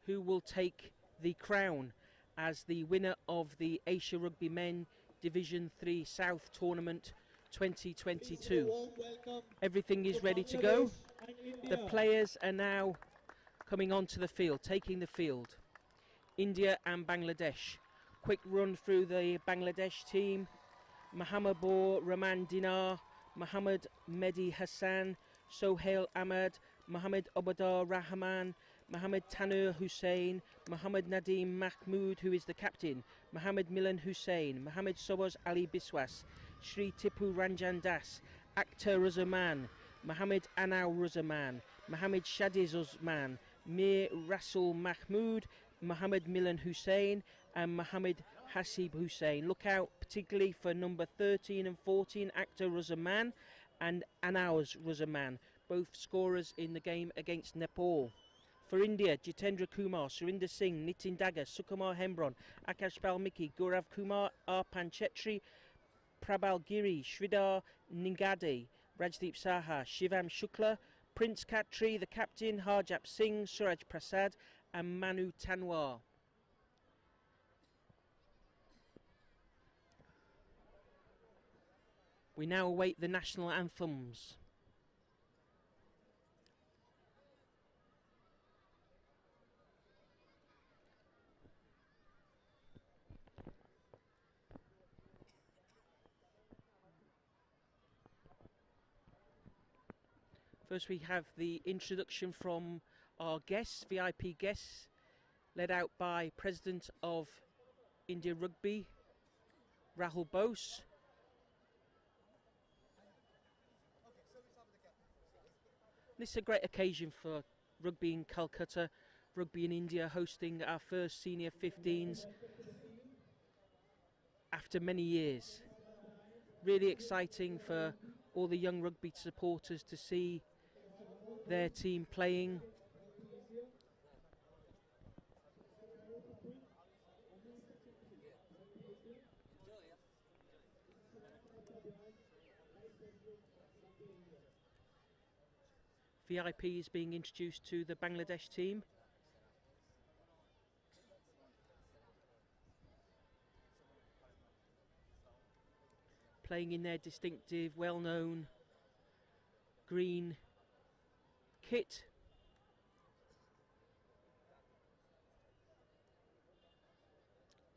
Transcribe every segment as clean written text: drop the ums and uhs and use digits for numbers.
who will take the crown as the winner of the Asia Rugby Men Division 3 South Tournament 2022. Everything is ready to go. The players are now coming onto the field, taking the field. India and Bangladesh. Quick run through the Bangladesh team. Mahamabur Rahman Dinar, Muhammad Mehdi Hassan, Sohail Ahmad, Muhammad Obadar Rahman, Muhammad Tanur Hussain, Muhammad Nadeem Mahmood, who is the captain, Muhammad Milan Hussain, Muhammad Sobaz Ali Biswas, Shri Tipu Ranjan Das, Akhtar Razaman, Muhammad Anau Razaman, Muhammad Shadiz Usman, Mir Rasul Mahmood, Muhammad Milan Hussain and Muhammad Hasib Hussain. Look out particularly for number 13 and 14, Akhtar Razaman and Anawaz Razaman, both scorers in the game against Nepal. For India, Jitendra Kumar, Surinder Singh, Nitin Daga, Sukumar Hembron, Akash Balmiki, Gaurav Kumar, Arpan Chetri, Prabal Giri, Sridhar Ningade, Rajdeep Saha, Shivam Shukla, Prince Khatri, the captain, Harjap Singh, Suraj Prasad and Manu Tanwar. We now await the national anthems. First we have the introduction from our guests, VIP guests, led out by President of India Rugby, Rahul Bose. This is a great occasion for rugby in Calcutta, rugby in India, hosting our first senior 15s after many years. Really exciting for all the young rugby supporters to see their team playing. VIP is being introduced to the Bangladesh team. Playing in their distinctive, well-known green kit.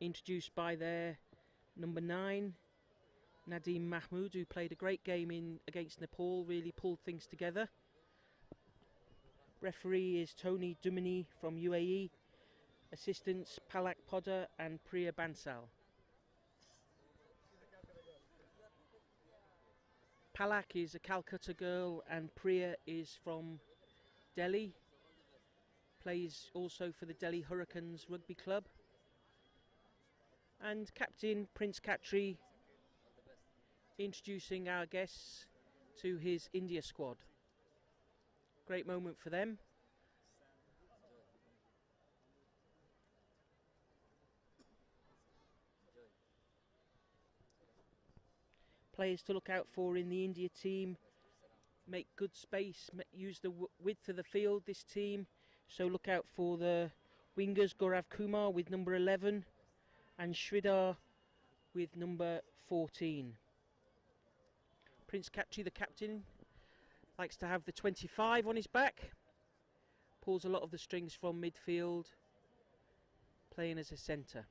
Introduced by their number 9, Nadeem Mahmood, who played a great game against Nepal, really pulled things together. Referee is Tony Dumini from UAE. Assistants Palak Podder and Priya Bansal. Palak is a Calcutta girl and Priya is from Delhi. Plays also for the Delhi Hurricanes Rugby Club. And Captain Prince Khatri introducing our guests to his India squad. Great moment for them. Players to look out for in the India team. Make good space, use the width of the field, this team. So look out for the wingers, Gaurav Kumar with number 11 and Sridhar with number 14. Prince Khatri, the captain, likes to have the 25 on his back. Pulls a lot of the strings from midfield, playing as a centre.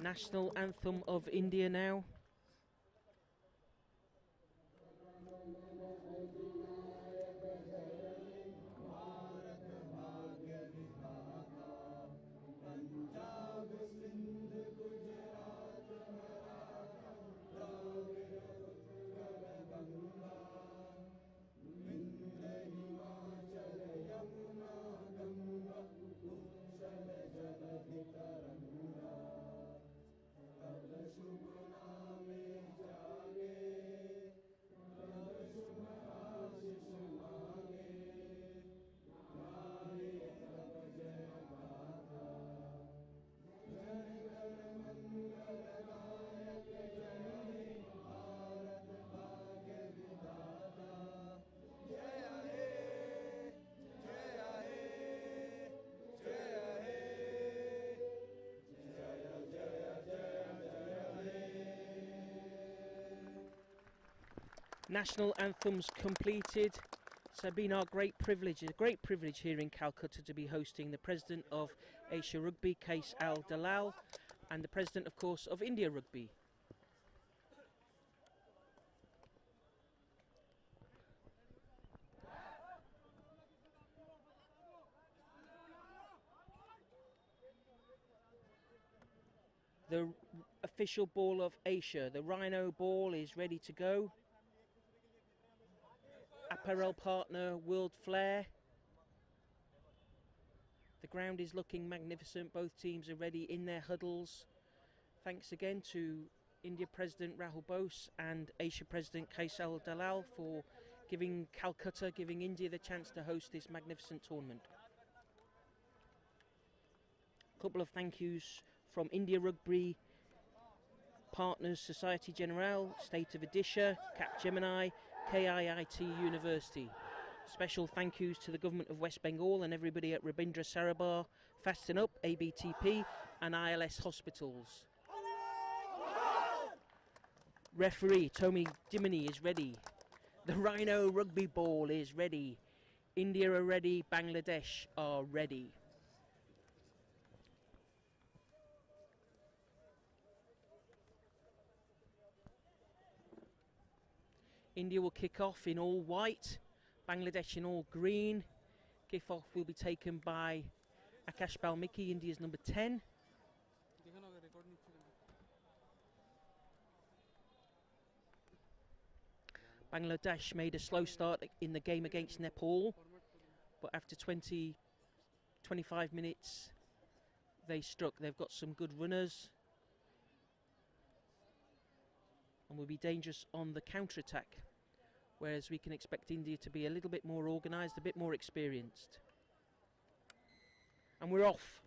National anthem of India now. National anthems completed. It's been our great privilege, a great privilege here in Calcutta to be hosting the President of Asia Rugby, Kais Al Dalal, and the President, of course, of India Rugby. The official ball of Asia, the Rhino ball, is ready to go. Apparel partner World Flair. The ground is looking magnificent. Both teams are ready in their huddles. Thanks again to India President Rahul Bose and Asia President Kais Al Dalal for giving Calcutta, giving India the chance to host this magnificent tournament. A couple of thank yous from India Rugby partners, Society Generale, State of Odisha, Capgemini, KIIT University. Special thank yous to the Government of West Bengal and everybody at Rabindra, Sarobar, Fasten Up, ABTP and ILS Hospitals. Referee Tommy Dimini is ready. The Rhino rugby ball is ready. India are ready, Bangladesh are ready. India will kick off in all white, Bangladesh in all green. Kickoff will be taken by Akash Balmiki, India's number 10. Bangladesh made a slow start in the game against Nepal, but after 25 minutes they struck. They've got some good runners and will be dangerous on the counter-attack, whereas we can expect India to be a little bit more organised, a bit more experienced. And we're off.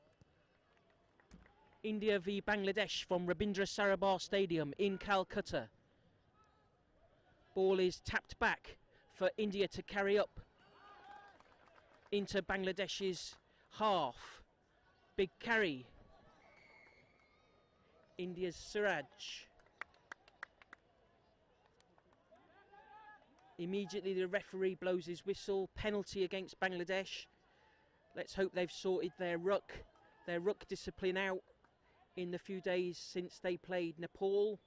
India v Bangladesh from Rabindra Sarobar Stadium in Calcutta. Ball is tapped back for India to carry up into Bangladesh's half. Big carry. India's Siraj. Immediately the referee blows his whistle. Penalty against Bangladesh. Let's hope they've sorted their ruck discipline out in the few days since they played Nepal.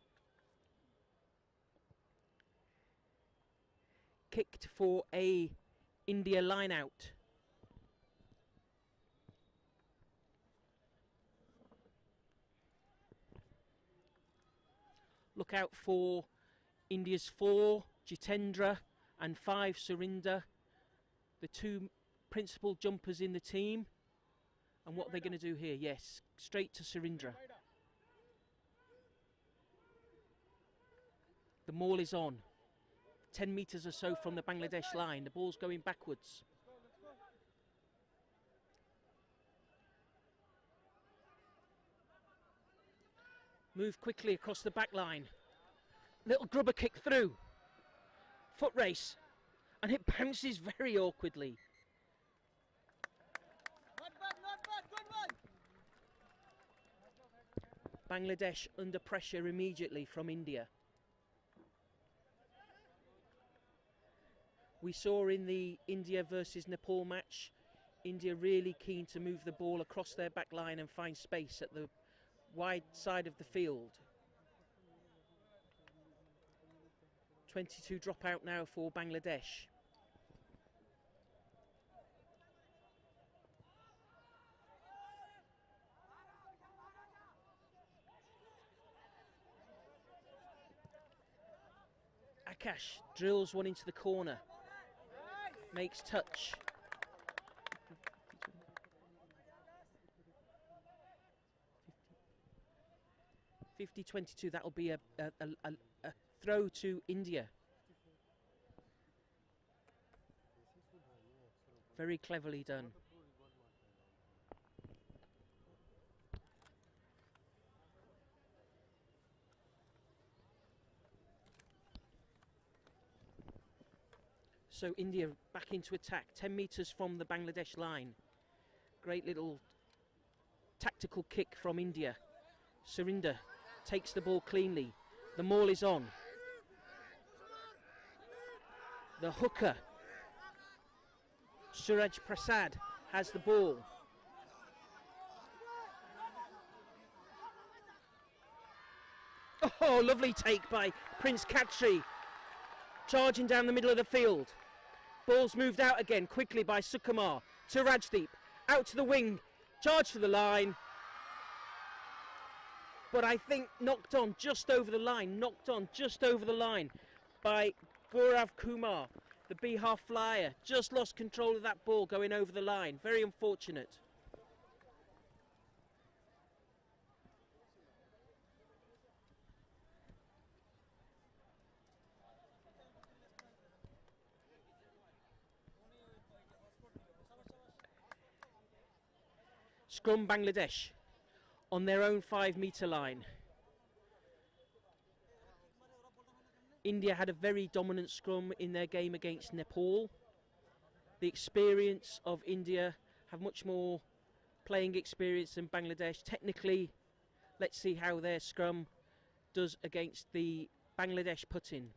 Kicked for a India line out. Look out for India's 4, Jitendra, and 5, Surinder, the 2 principal jumpers in the team. And what are they going to do here? Yes, straight to Surinder. The maul is on. 10 metres or so from the Bangladesh line. The ball's going backwards. Move quickly across the back line. Little grubber kick through. Foot race. And it bounces very awkwardly. Not bad, good one. Bangladesh under pressure immediately from India. We saw in the India versus Nepal match, India really keen to move the ball across their back line and find space at the wide side of the field. 22 drop out now for Bangladesh. Akash drills one into the corner, makes touch. 50-22, that'll be a throw to India. Very cleverly done. So India back into attack, 10 metres from the Bangladesh line. Great little tactical kick from India. Surinder takes the ball cleanly. The maul is on. The hooker, Suraj Prasad, has the ball. Oh, lovely take by Prince Khatri. Charging down the middle of the field. Ball's moved out again quickly by Sukumar to Rajdeep. Out to the wing. Charge for the line. But I think knocked on just over the line. Knocked on just over the line by Gaurav Kumar. The Bihar flyer just lost control of that ball going over the line. Very unfortunate. Scrum Bangladesh on their own 5 metre line. India had a very dominant scrum in their game against Nepal. The experience of India have much more playing experience than Bangladesh. Technically, let's see how their scrum does against the Bangladesh put-in.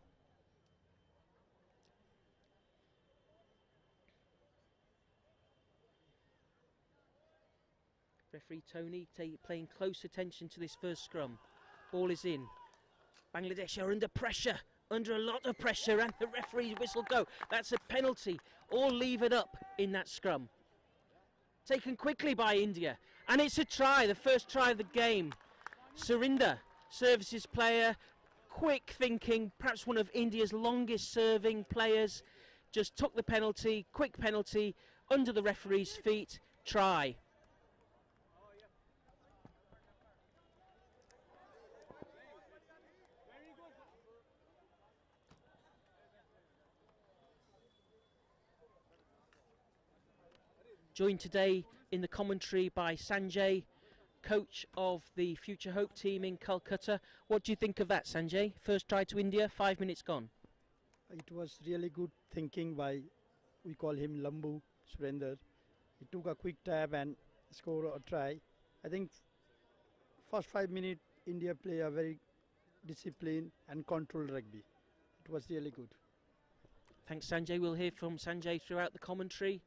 Referee Tony paying close attention to this first scrum. Ball is in. Bangladesh are under pressure, under a lot of pressure, and the referee's whistle go. That's a penalty. All leave it up in that scrum. Taken quickly by India, and it's a try, the first try of the game. Surinder, services player, quick thinking, perhaps one of India's longest serving players, just took the penalty, quick penalty, under the referee's feet, try. Joined today in the commentary by Sanjay, coach of the Future Hope team in Kolkata. What do you think of that, Sanjay? First try to India, 5 minutes gone. It was really good thinking by, we call him Lambu Surinder. He took a quick tap and scored a try. I think first 5 minutes India play a very disciplined and controlled rugby. It was really good. Thanks, Sanjay. We'll hear from Sanjay throughout the commentary.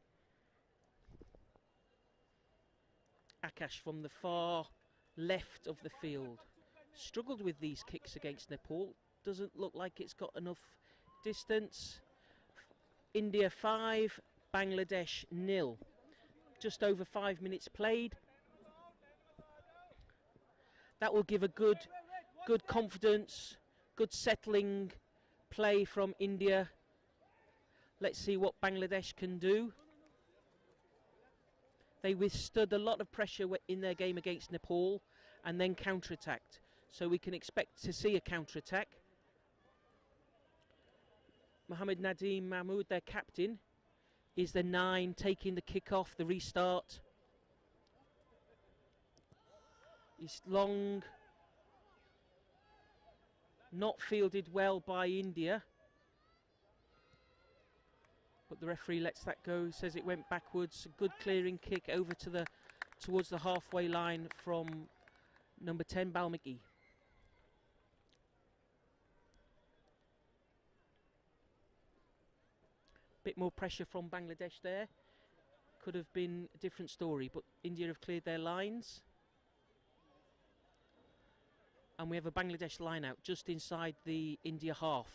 Akash from the far left of the field. Struggled with these kicks against Nepal. Doesn't look like it's got enough distance. India 5, Bangladesh 0. Just over 5 minutes played. That will give a good confidence, good settling play from India. Let's see what Bangladesh can do. They withstood a lot of pressure in their game against Nepal and then counter-attacked. So we can expect to see a counter-attack. Mohammed Nadeem Mahmood, their captain, is the 9 taking the kick-off, the restart. It's long, not fielded well by India. But the referee lets that go, says it went backwards. A good clearing kick over to towards the halfway line from number 10, Balmiki. Bit more pressure from Bangladesh there. Could have been a different story, but India have cleared their lines. And we have a Bangladesh line out just inside the India half.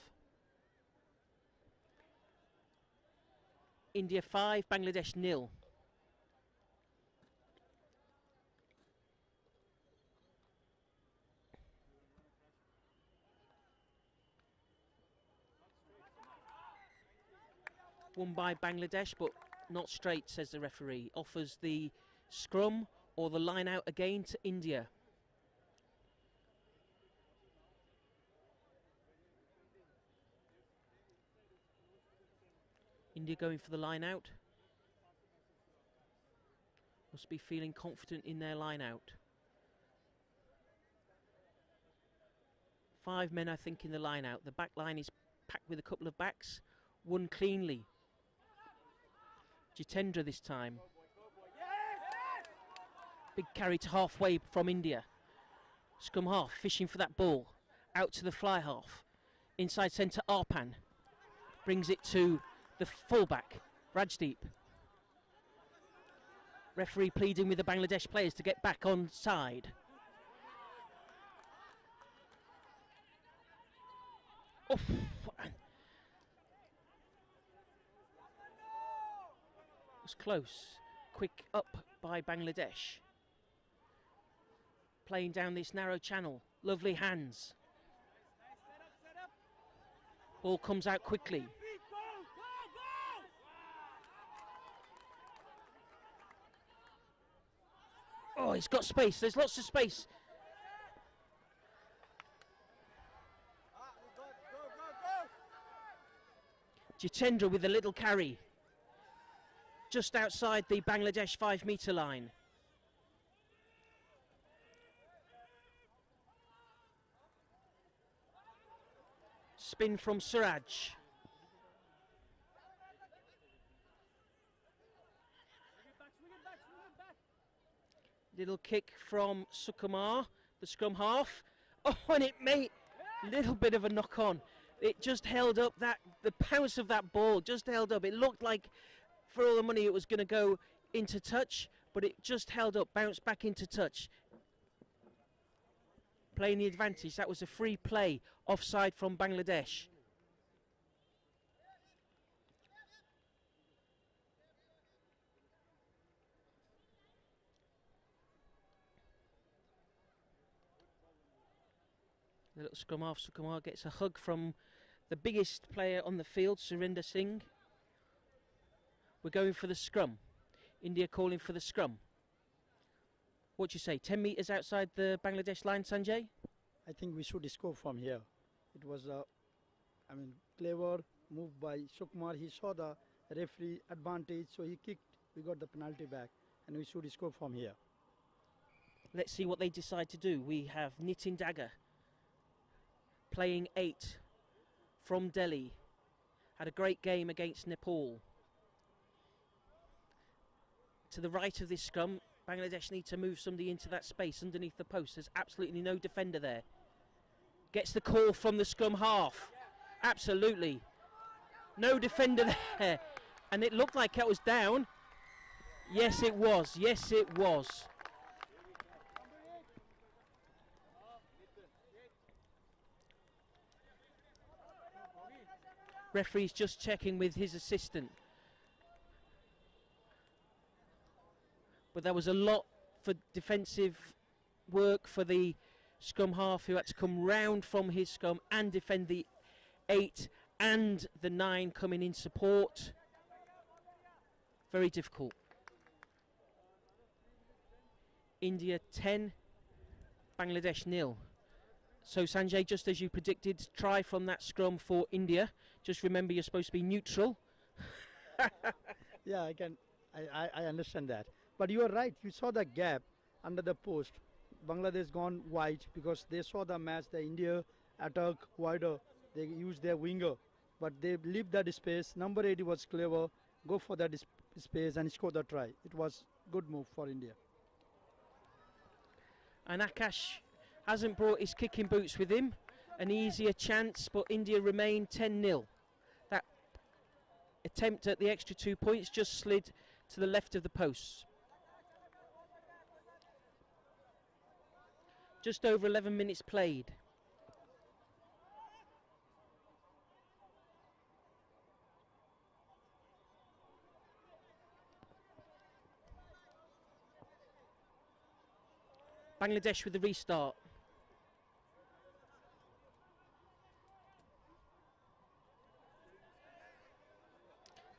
India 5, Bangladesh 0. Won by Bangladesh, but not straight, says the referee. Offers the scrum or the line out again to India. India going for the line out. Must be feeling confident in their line out. 5 men, I think, in the line out. The back line is packed with a couple of backs. Won cleanly. Jitendra this time. Big carry to halfway from India. Scrum half fishing for that ball. Out to the fly half. Inside centre Arpan. Brings it to the fullback, Rajdeep. Referee pleading with the Bangladesh players to get back on side. Oof. Was close. Quick up by Bangladesh. Playing down this narrow channel. Lovely hands. Ball comes out quickly. Oh, he's got space. There's lots of space. Jitendra with a little carry. Just outside the Bangladesh 5-metre line. Spin from Suraj. Little kick from Sukumar, the scrum half. Oh, and it made a little bit of a knock on. It just held up that, the bounce of that ball just held up. It looked like for all the money it was going to go into touch, but it just held up, bounced back into touch. Playing the advantage. That was a free play, offside from Bangladesh. The little scrum half, Sukumar gets a hug from the biggest player on the field, Surinder Singh. We're going for the scrum. India calling for the scrum. What do you say, 10 metres outside the Bangladesh line, Sanjay? I think we should score from here. It was a, clever move by Sukumar. He saw the referee advantage, so he kicked. We got the penalty back, and we should score from here. Let's see what they decide to do. We have Nitin Dagger playing 8 from Delhi. Had a great game against Nepal. To the right of this scrum, Bangladesh need to move somebody into that space underneath the post. There's absolutely no defender there. Gets the call from the scrum half. Absolutely. No defender there. And it looked like it was down. Yes, it was. Yes, it was. Referee's just checking with his assistant. But there was a lot for defensive work for the scrum half, who had to come round from his scrum and defend the 8 and the 9 coming in support. Very difficult. India 10, Bangladesh 0. So Sanjay, just as you predicted, try from that scrum for India. Just remember, you're supposed to be neutral. Yeah, I understand that. But you are right. You saw the gap under the post. Bangladesh gone wide because they saw the match. The India attack wider. They used their winger, but they leave that space. Number 80 was clever. Go for that space and score the try. It was good move for India. And Akash hasn't brought his kicking boots with him. An easier chance, but India remain 10-0. That attempt at the extra 2 points just slid to the left of the posts. Just over 11 minutes played. Bangladesh with the restart.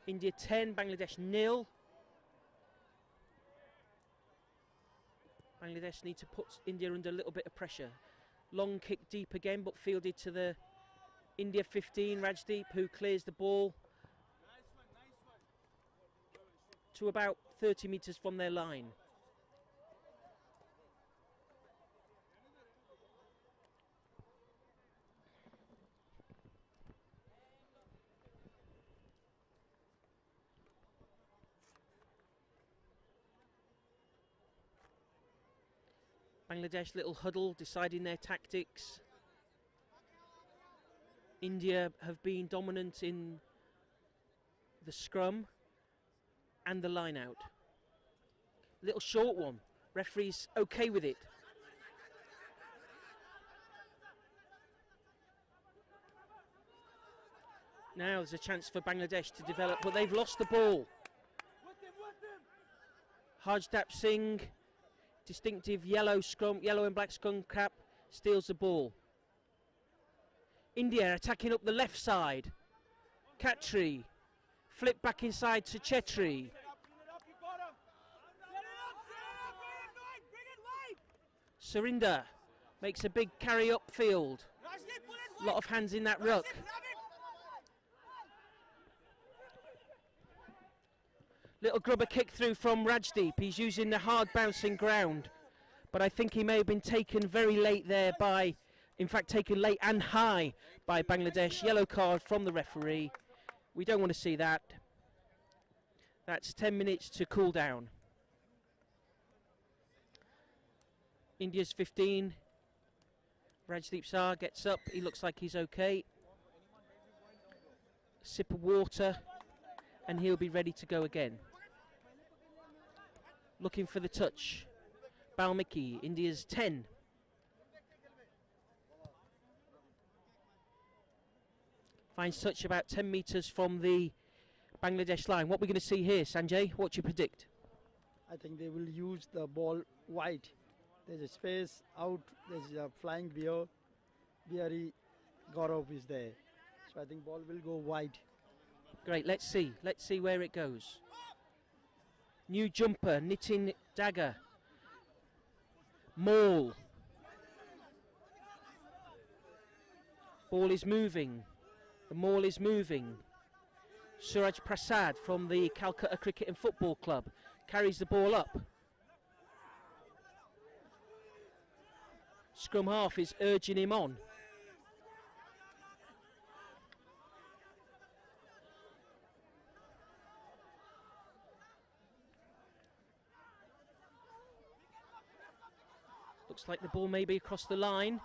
India 10, Bangladesh 0. Bangladesh need to put India under a little bit of pressure. Long kick deep again, but fielded to the India 15, Rajdeep, who clears the ball to about 30 metres from their line. Bangladesh little huddle deciding their tactics. India have been dominant in the scrum and the line out. Little short one. Referee's okay with it. Now there's a chance for Bangladesh to develop, but they've lost the ball. Harjdap Singh, distinctive yellow and black scrum cap, steals the ball. India attacking up the left side. Khatri, flip back inside to Chetri. Surinder makes a big carry upfield. A lot of hands in that ruck. Little grubber kick through from Rajdeep. He's using the hard bouncing ground, but I think he may have been taken very late there by, in fact taken late and high by Bangladesh. Yellow card from the referee. We don't want to see that. That's 10 minutes to cool down. India's 15. Rajdeep Sar gets up. He looks like he's okay. Sip of water and he'll be ready to go again. Looking for the touch. Balmiki, India's 10. Finds touch about 10 metres from the Bangladesh line. What we're going to see here, Sanjay, what do you predict? I think they will use the ball wide. There's a space out, there's a flying bear. Bihari Gaurav is there. So I think ball will go wide. Great, let's see where it goes. New jumper, Nitin Dagger. Maul. Ball is moving. The maul is moving. Suraj Prasad from the Calcutta Cricket and Football Club carries the ball up. Scrum half is urging him on. Looks like the ball may be across the line.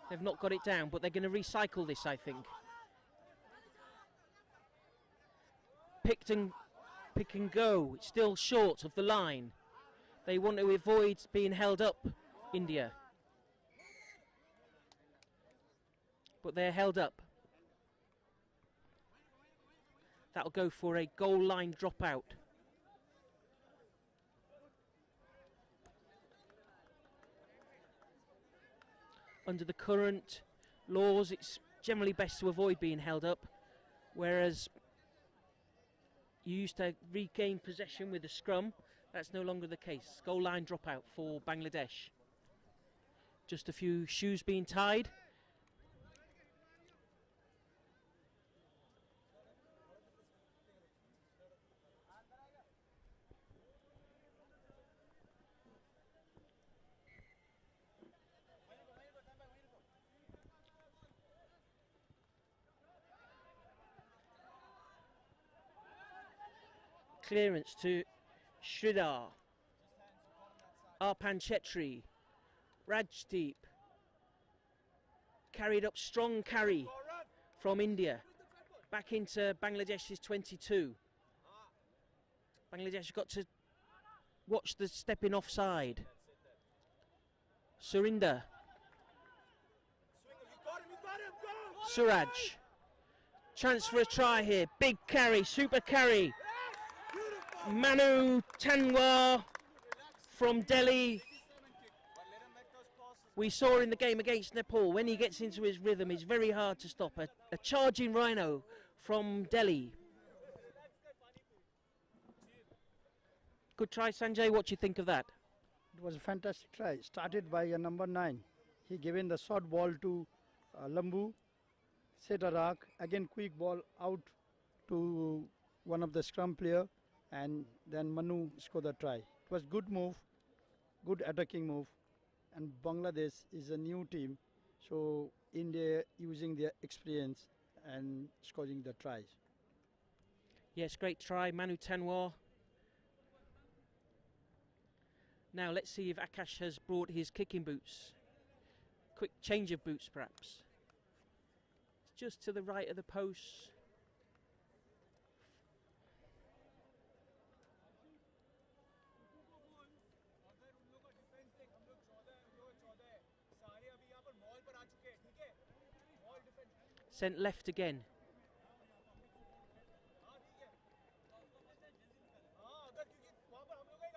They've not got it down, but they're going to recycle this, I think. Pick and go. It's still short of the line. They want to avoid being held up, India. But they're held up. That'll go for a goal line dropout. Under the current laws, it's generally best to avoid being held up, whereas you used to regain possession with a scrum. That's no longer the case. Goal line dropout for Bangladesh. Just a few shoes being tied. Clearance to Sridhar, Arpan Chetri, Rajdeep, carried up, strong carry from India, back into Bangladesh's 22. Bangladesh got to watch the stepping offside. Surinder. Suraj. Chance for a try here. Big carry, super carry. Manu Tanwar from Delhi. We saw in the game against Nepal, when he gets into his rhythm, it's very hard to stop. A charging rhino from Delhi. Good try, Sanjay. What do you think of that? It was a fantastic try. Started by number 9. He given the short ball to Lambu, set a rock, again quick ball out to one of the scrum player, and then Manu scored the try. It was good move, good attacking move, and Bangladesh is a new team, so India using their experience and scoring the tries. Yes, great try, Manu Tanwar. Now let's see if Akash has brought his kicking boots. Quick change of boots, perhaps. It's just to the right of the post. Sent left again.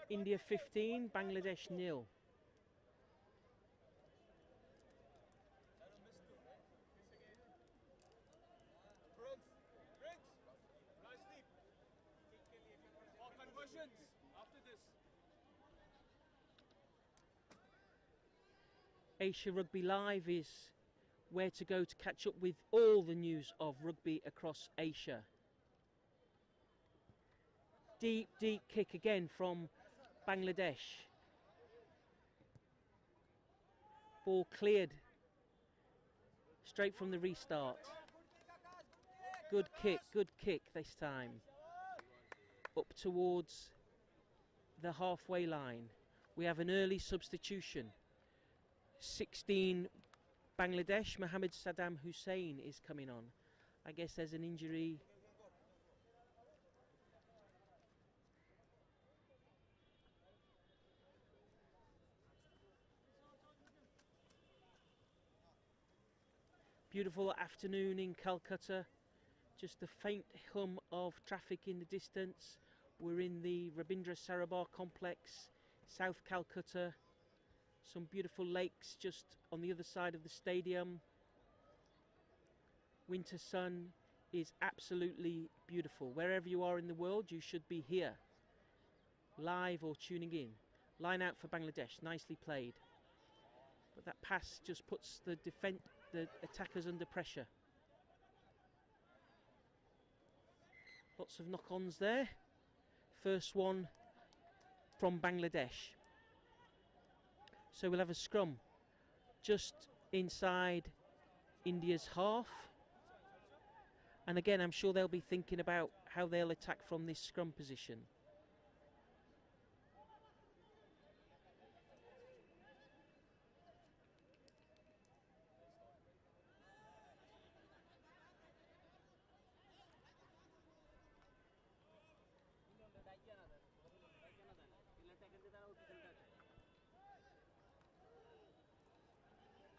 India 15, Bangladesh 0. Asia Rugby Live is where to go to catch up with all the news of rugby across Asia. Deep, deep kick again from Bangladesh. Ball cleared straight from the restart. Good kick this time. Up towards the halfway line. We have an early substitution. 16 Bangladesh, Mohammed Saddam Hussein is coming on. I guess there's an injury. Beautiful afternoon in Kolkata. Just a faint hum of traffic in the distance. We're in the Rabindra Sarobar complex, South Calcutta. Some beautiful lakes just on the other side of the stadium. Winter sun is absolutely beautiful. Wherever you are in the world, you should be here, live or tuning in. Line out for Bangladesh, nicely played. But that pass just puts the attackers under pressure. Lots of knock-ons there. First one from Bangladesh. So we'll have a scrum just inside India's half. And again, I'm sure they'll be thinking about how they'll attack from this scrum position.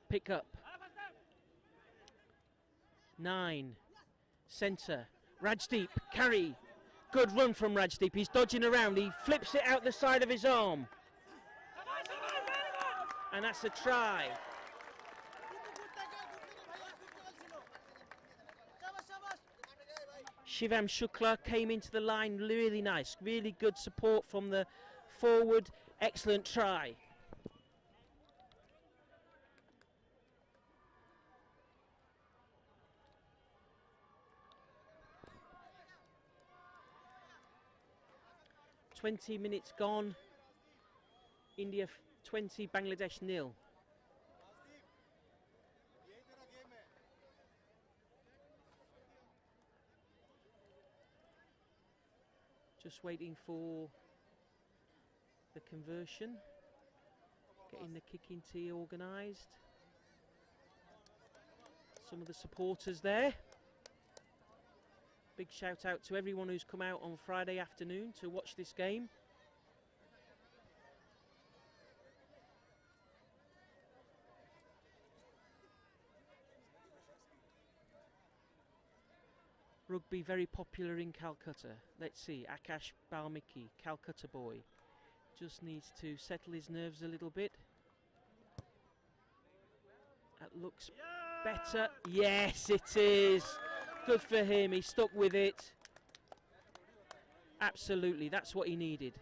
Pick up. 9. Centre. Rajdeep. Carry. Good run from Rajdeep. He's dodging around. He flips it out the side of his arm. And that's a try. Shivam Shukla came into the line really nice. Really good support from the forward. Excellent try. $20 minutes gone. India 20, Bangladesh 0. Just waiting for the conversion. Getting the kicking tee organised. Some of the supporters there. Big shout out to everyone who's come out on Friday afternoon to watch this game. Rugby very popular in Calcutta. Let's see, Akash Balmiki, Calcutta boy. Just needs to settle his nerves a little bit. That looks better. Yes, it is. Good for him. He stuck with it. Absolutely, that's what he needed.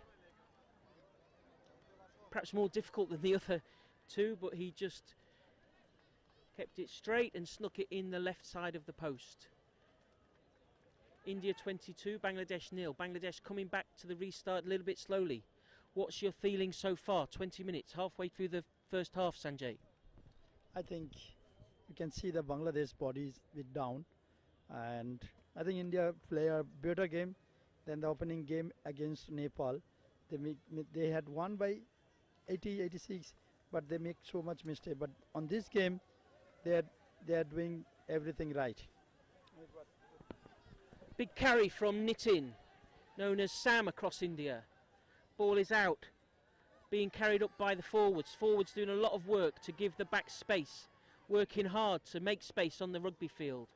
Perhaps more difficult than the other two, but he just kept it straight and snuck it in the left side of the post. India 22, Bangladesh 0. Bangladesh coming back to the restart a little bit slowly. What's your feeling so far? 20 minutes, halfway through the first half, Sanjay. I think you can see the Bangladesh bodies bit down, and I think India play a better game than the opening game against Nepal. They had won by 86, but they make so much mistake. But on this game, they are doing everything right. Big carry from Nitin, known as Sam across India. Ball is out, being carried up by the forwards. Forwards doing a lot of work to give the back space, working hard to make space on the rugby field.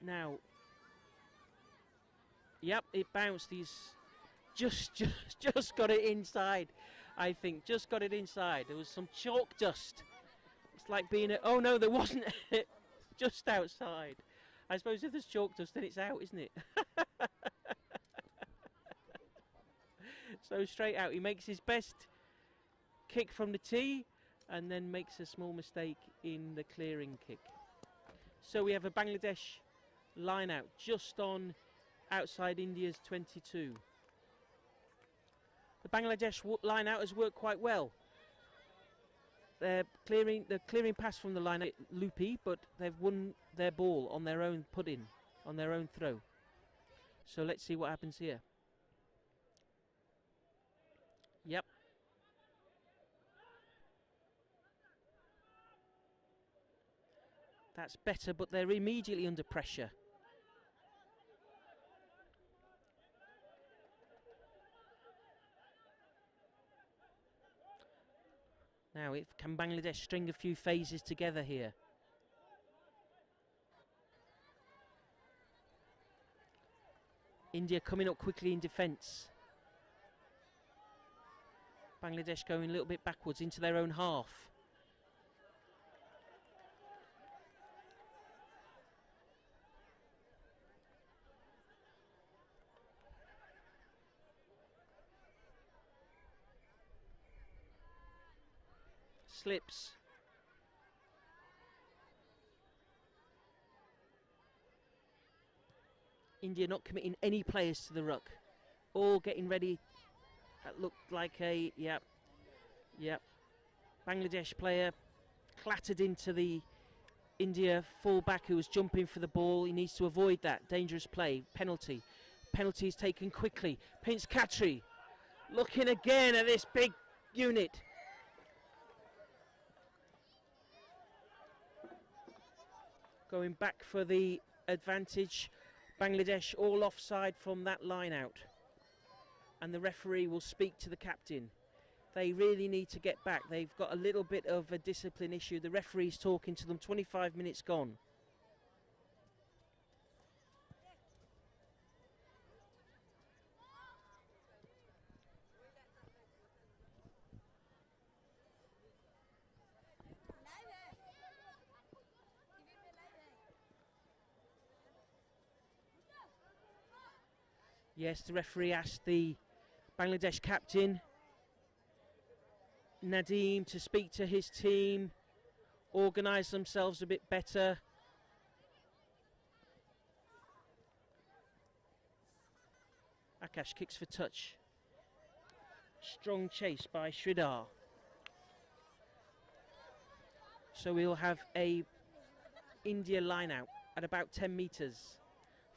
Now, yep, it bounced. He's just got it inside, I think. Just got it inside. There was some chalk dust. It's like being at, oh no, there wasn't. Just outside. I suppose if there's chalk dust, then it's out, isn't it? So straight out. He makes his best kick from the tee and then makes a small mistake in the clearing kick. So we have a Bangladesh line out just on outside India's 22. The Bangladesh line out has worked quite well. The clearing pass from the line out loopy, but they've won their ball on their own put-in, on their own throw. So let's see what happens here. Yep. That's better, but they're immediately under pressure. Now, can Bangladesh string a few phases together here? India coming up quickly in defence. Bangladesh going a little bit backwards into their own half. Slips. India not committing any players to the ruck. All getting ready. That looked like a, yep. Bangladesh player clattered into the India fullback who was jumping for the ball. He needs to avoid that. Dangerous play. Penalty. Penalty is taken quickly. Prince Khatri looking again at this big unit. Going back for the advantage. Bangladesh all offside from that line out. And the referee will speak to the captain. They really need to get back. They've got a little bit of a discipline issue. The referee's talking to them. 25 minutes gone. Yes, the referee asked the Bangladesh captain, Nadeem, to speak to his team, organise themselves a bit better. Akash kicks for touch. Strong chase by Sridhar. So we'll have a India line out at about 10 metres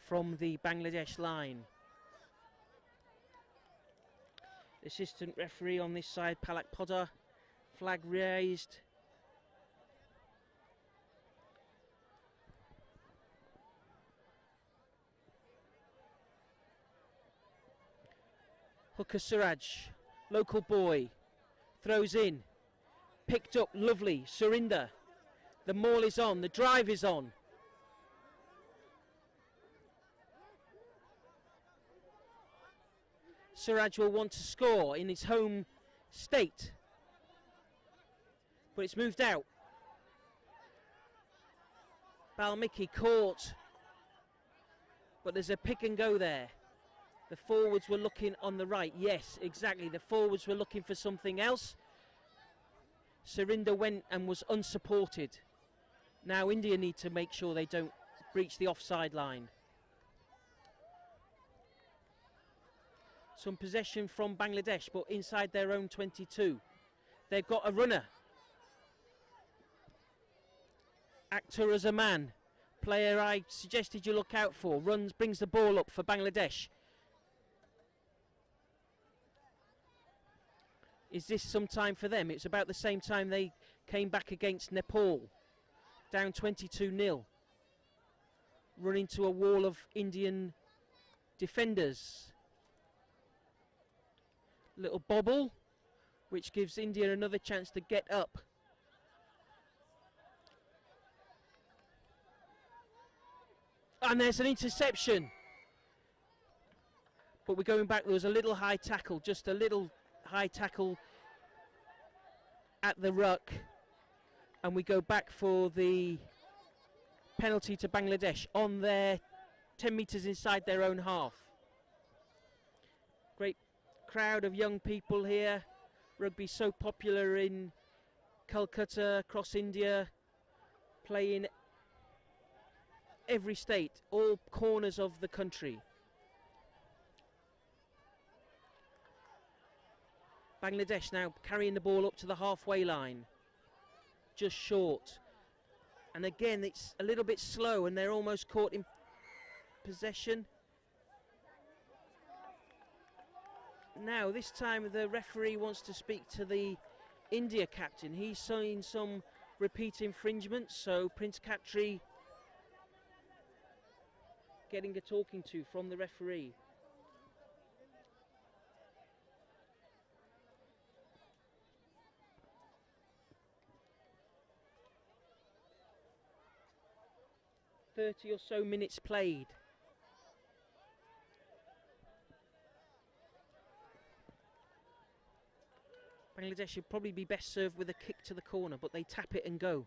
from the Bangladesh line. Assistant referee on this side, Palak Poddar, flag raised. Hooker Suraj, local boy, throws in, picked up, lovely, Surinder. The maul is on, the drive is on. Suraj will want to score in his home state, but it's moved out. Balmiki caught, but there's a pick and go there. The forwards were looking on the right. Yes, exactly. The forwards were looking for something else. Surinder went and was unsupported. Now India need to make sure they don't breach the offside line. Some possession from Bangladesh, but inside their own 22. They've got a runner. Akhtar as a man. Player I suggested you look out for. Runs, brings the ball up for Bangladesh. Is this some time for them? It's about the same time they came back against Nepal. Down 22-0. Run into a wall of Indian defenders. Little bobble, which gives India another chance to get up. And there's an interception. But we're going back, there was a little high tackle, just a little high tackle at the ruck. And we go back for the penalty to Bangladesh on their 10 metres inside their own half. Great crowd of young people here. Rugby so popular in Kolkata, across India, playing every state, all corners of the country. Bangladesh now carrying the ball up to the halfway line, just short. And again, it's a little bit slow and they're almost caught in possession. Now, this time the referee wants to speak to the India captain. He's seen some repeat infringements, so Prince Khatri getting a talking to from the referee. .30 or so minutes played. Bangladesh should probably be best served with a kick to the corner, but they tap it and go.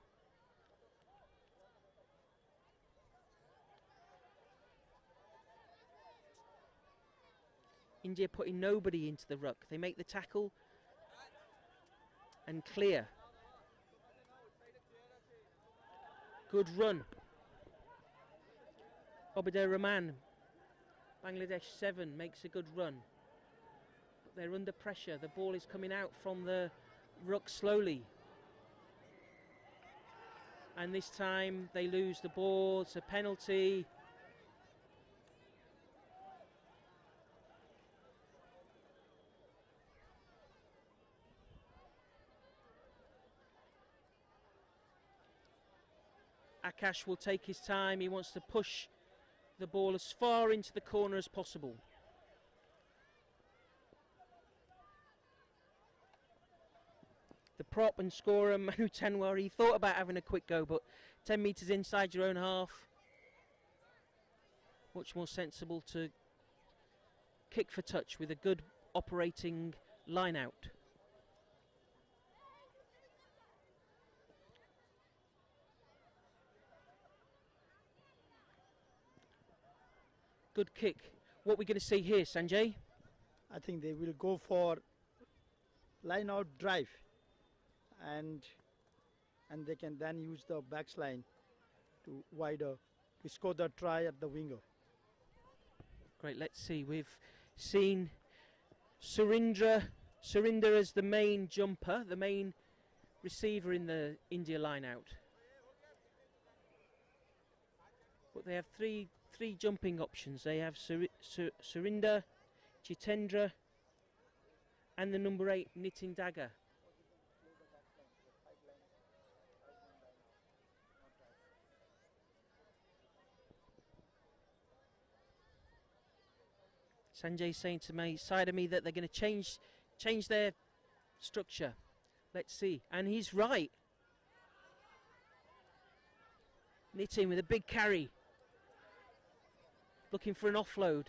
India putting nobody into the ruck. They make the tackle and clear. Good run. Obadir Rahman, Bangladesh 7, makes a good run. But they're under pressure. The ball is coming out from the ruck slowly. And this time they lose the ball. It's a penalty. Akash will take his time. He wants to push the ball as far into the corner as possible. The prop and scorer, Manu Tanwar, he thought about having a quick go, but 10 metres inside your own half, much more sensible to kick for touch with a good operating line out. Good kick. What are we going to see here, Sanjay? I think they will go for line out drive, and they can then use the backsline to wider to score the try at the winger. Great, let's see. We've seen Surinder as the main jumper, the main receiver in the India line out. But they have three jumping options. They have Surinder, Jitendra, and the number 8, Nitin Dagger. Sanjay saying to my side of me that they're going to change their structure. Let's see. And he's right. Nitin with a big carry. Looking for an offload.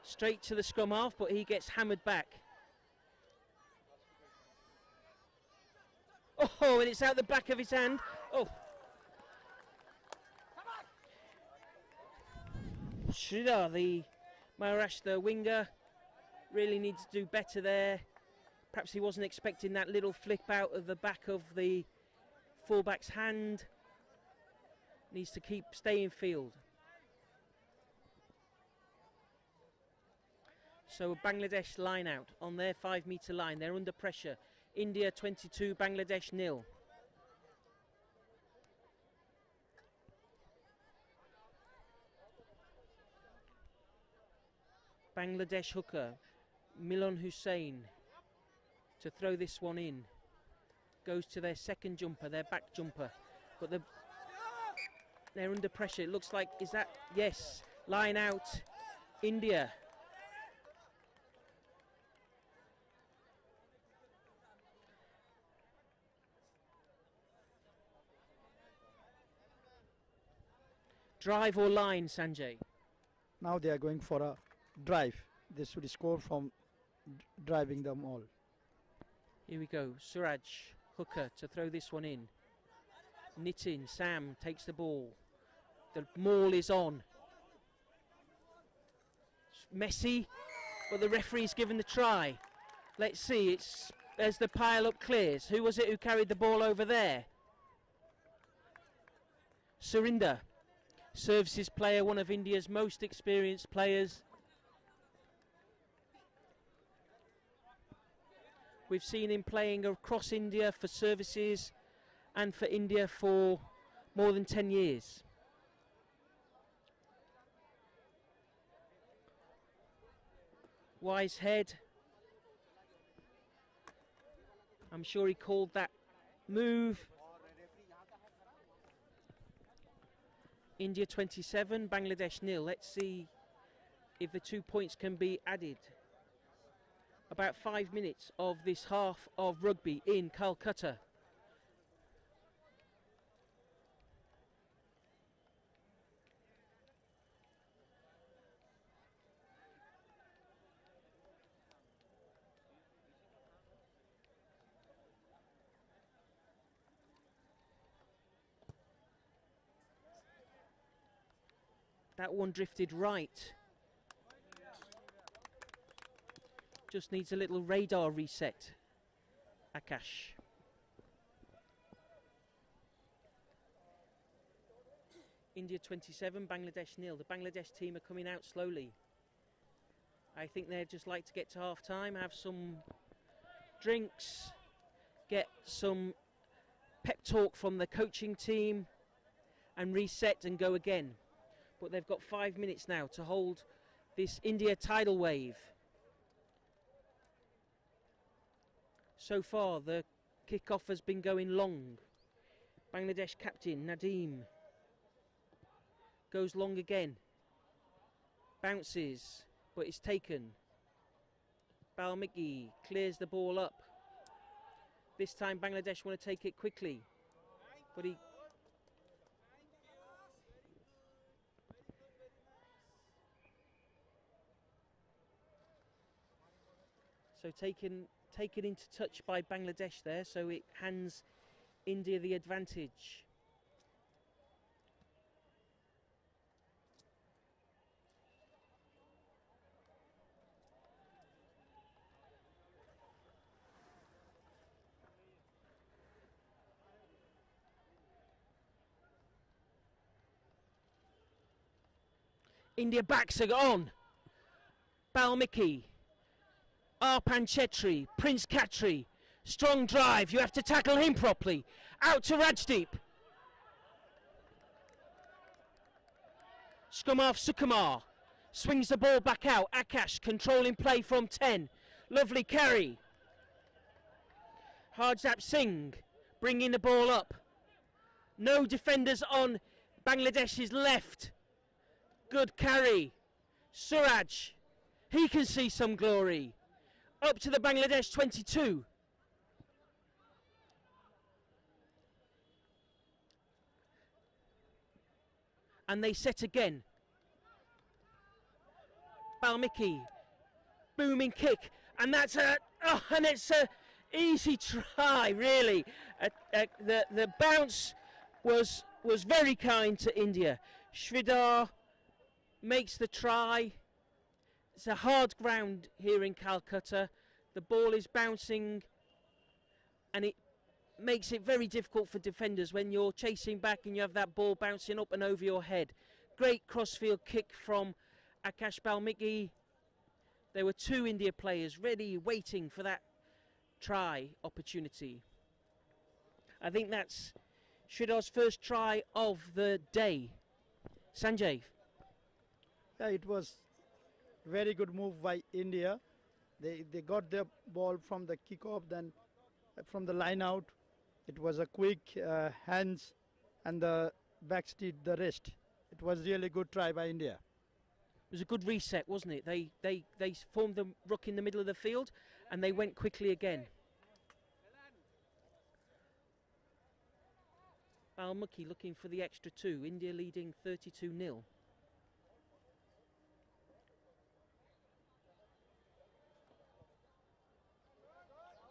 Straight to the scrum half, but he gets hammered back. Oh, and it's out the back of his hand. Oh. Sridhar, the Maharashtra winger, really needs to do better there. Perhaps he wasn't expecting that little flip out of the back of the fullback's hand. Needs to stay in field. So Bangladesh line out on their 5 metre line. They're under pressure. India 22, Bangladesh 0. Bangladesh hooker, Milan Hussain, to throw this one in. Goes to their second jumper, their back jumper. But they're under pressure. It looks like, is that, yes, line out, India. Drive or line, Sanjay? Now they are going for a drive. They should score from driving them all. Here we go. Suraj, hooker, to throw this one in. Nitin, Sam takes the ball. The maul is on. It's messy, but the referee's given the try. Let's see, it's as the pile-up clears. Who was it who carried the ball over there? Surinder. Services player, one of India's most experienced players. We've seen him playing across India for services and for India for more than 10 years. Wise head. I'm sure he called that move. India 27, Bangladesh 0. Let's see if the 2 points can be added. About 5 minutes of this half of rugby in Kolkata. That one drifted right. Just needs a little radar reset. Akash. India 27, Bangladesh 0. The Bangladesh team are coming out slowly. I think they'd just like to get to half time, have some drinks, get some pep talk from the coaching team and reset and go again. But they've got 5 minutes now to hold this India tidal wave. So far, the kickoff has been going long. Bangladesh captain Nadeem goes long again. Bounces, but it's taken. Balmiki clears the ball up. This time Bangladesh want to take it quickly, but he... So taken into touch by Bangladesh there, so it hands India the advantage. India backs are on. Balmiki. Arpan Chetri, Prince Khatri, strong drive, you have to tackle him properly. Out to Rajdeep. Scrum-half Sukumar swings the ball back out. Akash controlling play from 10. Lovely carry. Harjap Singh bringing the ball up. No defenders on Bangladesh's left. Good carry. Suraj, he can see some glory. Up to the Bangladesh 22. and they set again. Balmicki, booming kick, and that's and it's a easy try, really. The bounce was very kind to India. Sridhar makes the try. It's a hard ground here in Calcutta. The ball is bouncing, and it makes it very difficult for defenders when you're chasing back and you have that ball bouncing up and over your head. Great crossfield kick from Akash Balmicki. There were two India players ready, waiting for that try opportunity. I think that's Sridhar's first try of the day. Sanjay. Yeah, it was very good move by India. They got their ball from the kickoff, then from the line out. It was a quick hands, and the backs did the rest. It was really good try by India. It was a good reset, wasn't it? They formed the ruck in the middle of the field, and they went quickly again. Balmicki looking for the extra two. India leading 32-0.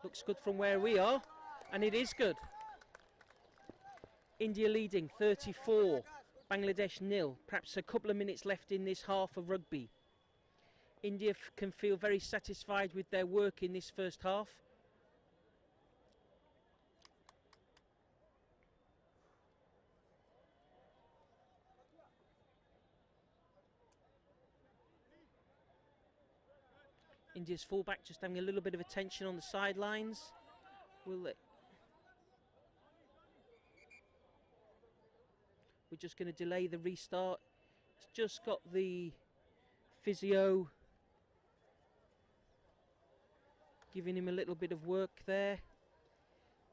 Looks good from where we are, and it is good. India leading 34, Bangladesh 0. Perhaps a couple of minutes left in this half of rugby. India can feel very satisfied with their work in this first half. India's fullback just having a little bit of attention on the sidelines. We're just going to delay the restart. It's just got the physio giving him a little bit of work there.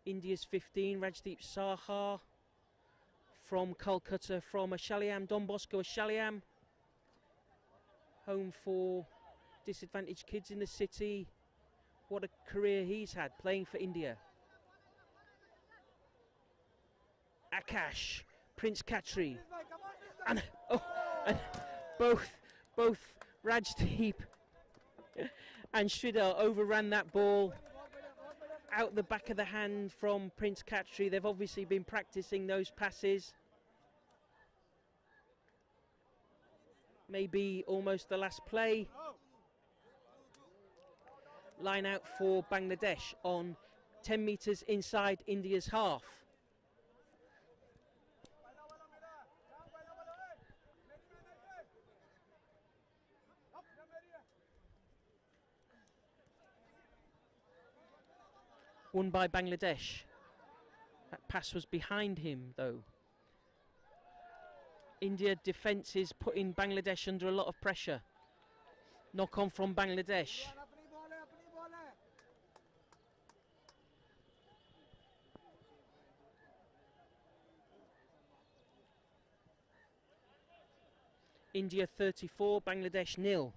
India's 15, Rajdeep Saha from Kolkata, from Ashaliam, Don Bosco Ashaliam, home for disadvantaged kids in the city. What a career he's had playing for India. Akash, Prince Khatri, and both Rajdeep and Sridhar overran that ball out the back of the hand from Prince Khatri. They've obviously been practicing those passes. Maybe almost the last play. Line out for Bangladesh on 10 metres inside India's half. Won by Bangladesh. That pass was behind him though. India defence is putting Bangladesh under a lot of pressure. Knock on from Bangladesh. India 34, Bangladesh 0.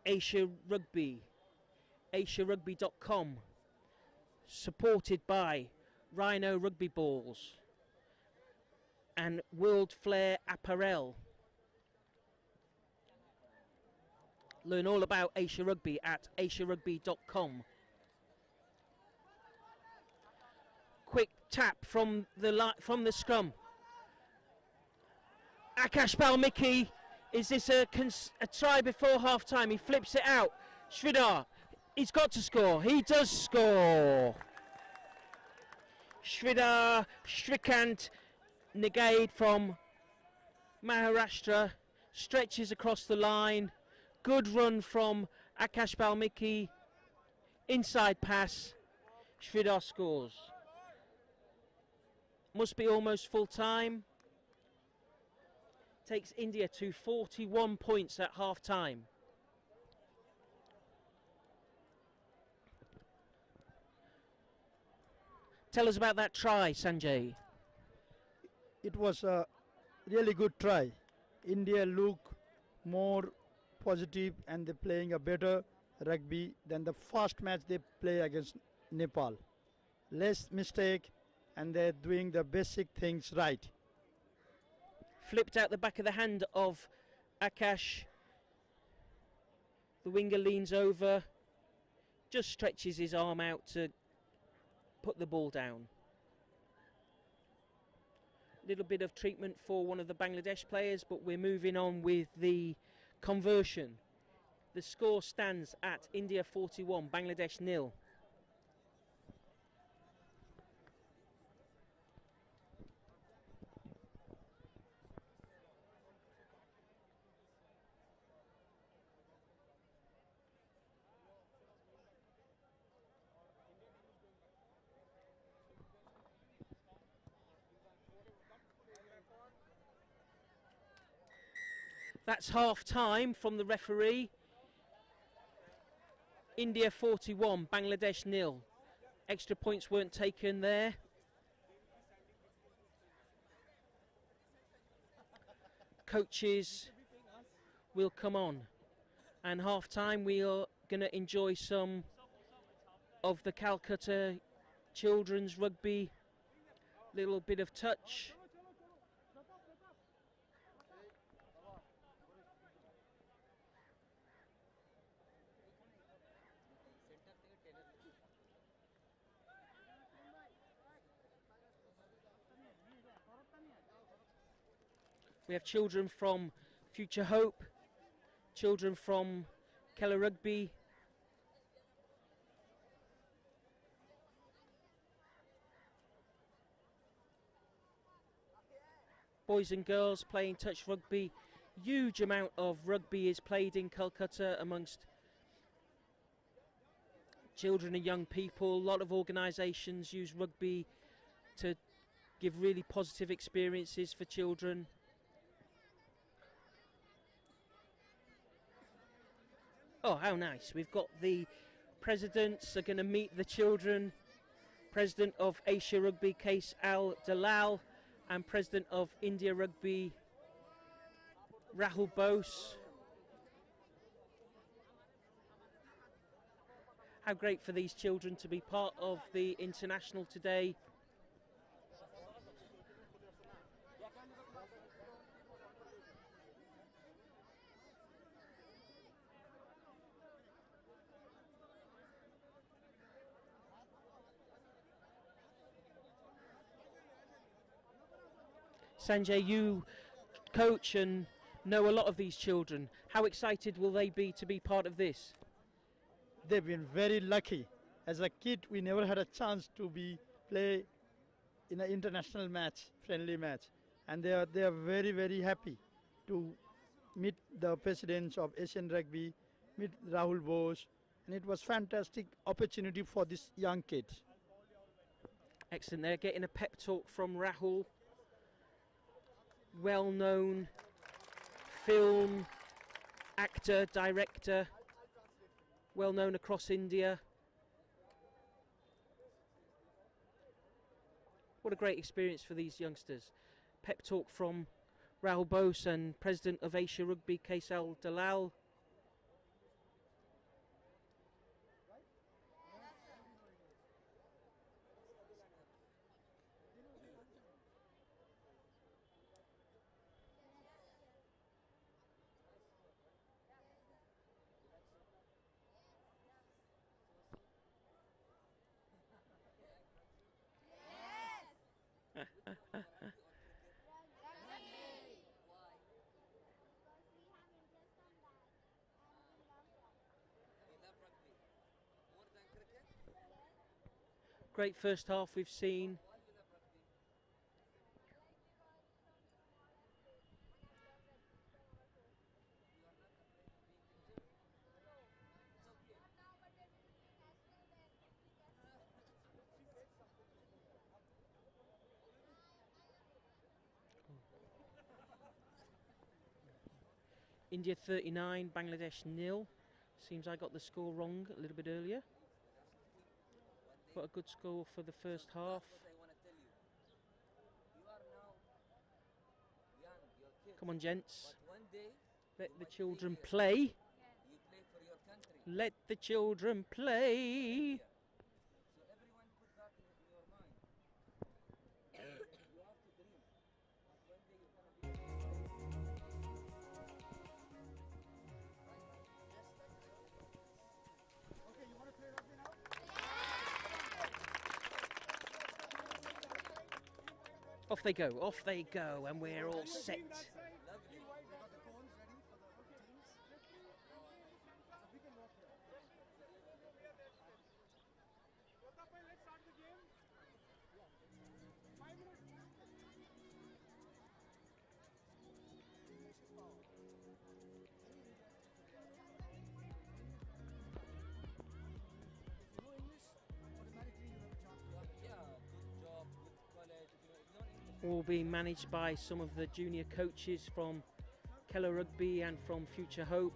Asia Rugby, AsiaRugby.com, supported by Rhino Rugby Balls and World Flair Apparel. Learn all about Asia Rugby at AsiaRugby.com. Quick tap from the scrum. Akash Balmicki, is this a try before half time? He flips it out. Sridhar, he's got to score. He does score. Sridhar Shrikant Nagade from Maharashtra stretches across the line. Good run from Akash Balmicki. Inside pass. Sridhar scores. Must be almost full time. Takes India to 41 points at half time. Tell us about that try, Sanjay. It was a really good try. India look more positive and they're playing a better rugby than the first match they play against Nepal. Less mistake and they're doing the basic things right. Flipped out the back of the hand of Akash. The winger leans over, just stretches his arm out to put the ball down. Little bit of treatment for one of the Bangladesh players, but we're moving on with the conversion. The score stands at India 41, Bangladesh 0. That's half time from the referee. India 41, Bangladesh 0. Extra points weren't taken there. Coaches will come on. And half time we are going to enjoy some of the Calcutta children's rugby. Little bit of touch. We have children from Future Hope, children from Keller Rugby, boys and girls playing touch rugby. Huge amount of rugby is played in Kolkata amongst children and young people. A lot of organisations use rugby to give really positive experiences for children. Oh, how nice. We've got the presidents are going to meet the children. President of Asia Rugby, Kais Al Dalal, and President of India Rugby, Rahul Bose. How great for these children to be part of the international today. Sanjay, you coach and know a lot of these children. How excited will they be to be part of this? They've been very lucky. As a kid, we never had a chance to play in an international match, friendly match, and they are very, very happy to meet the presidents of Asian Rugby, meet Rahul Bose, and it was fantastic opportunity for these young kids. Excellent. They're getting a pep talk from Rahul. Well-known film actor, director, well-known across India. What a great experience for these youngsters. Pep talk from Rahul Bose and President of Asia Rugby, Kais Al Dalal. Great first half we've seen. India 39, Bangladesh 0. Seems I got the score wrong a little bit earlier. But a good score for the first half. Come on, gents. Let the children play. Let the children play. Off they go, and we're all set. All being managed by some of the junior coaches from Keller Rugby and from Future Hope.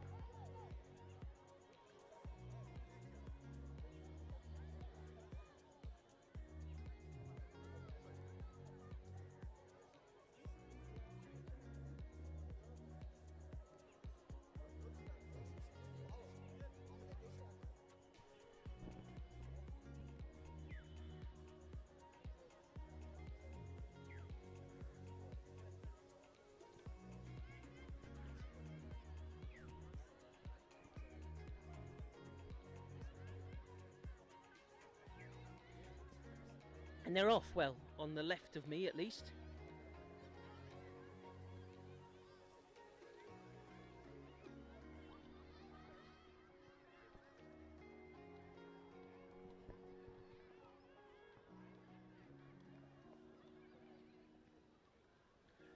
And they're off, well, on the left of me at least.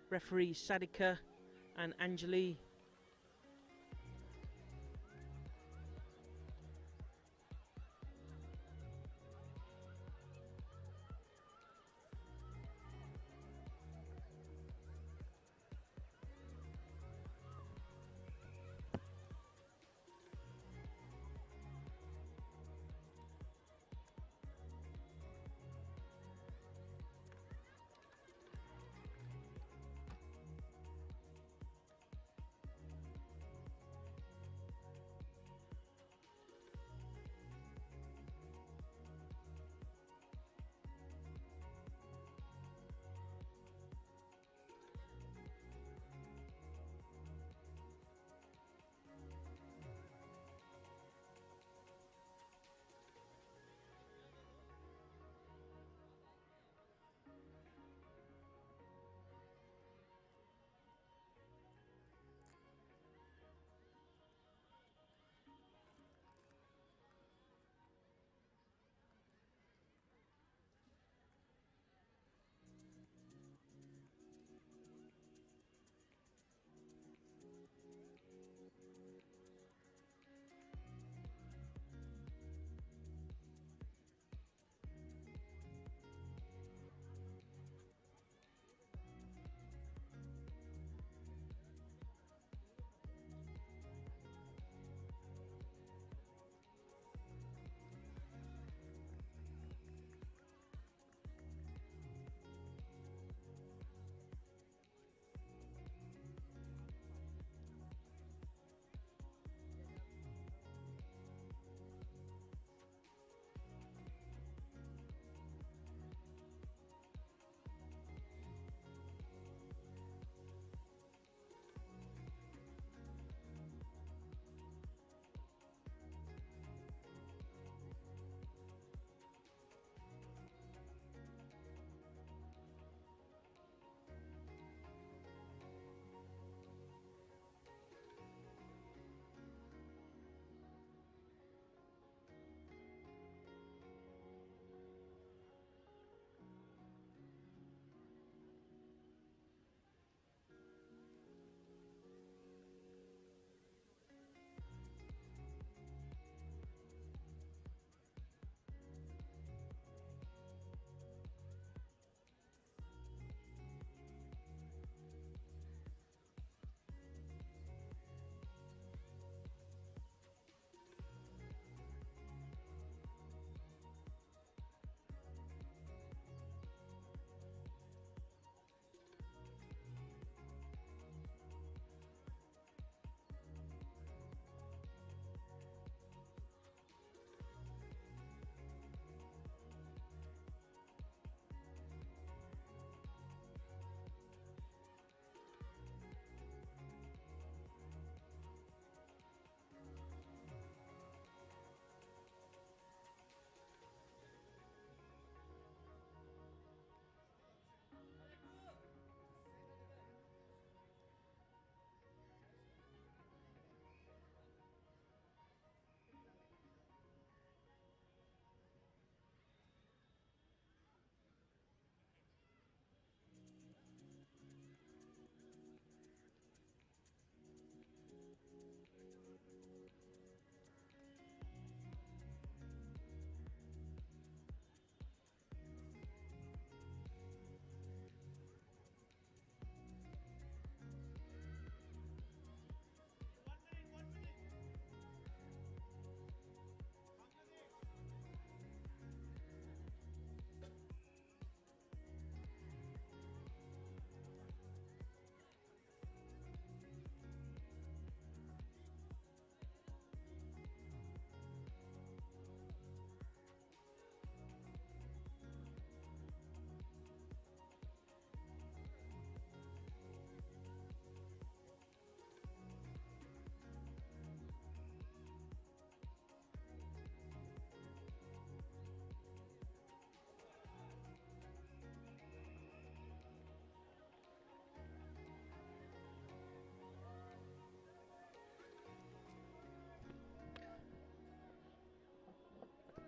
Referees Sadika and Anjali.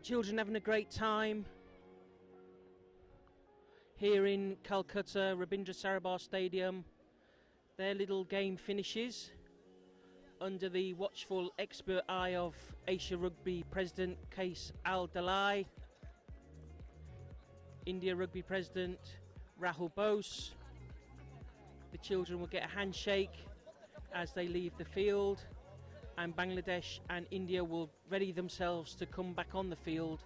Children having a great time here in Kolkata, Rabindra Sarobar Stadium. Their little game finishes under the watchful expert eye of Asia Rugby President Qais Al-Dalai, India Rugby President Rahul Bose. The children will get a handshake as they leave the field, and Bangladesh and India will ready themselves to come back on the field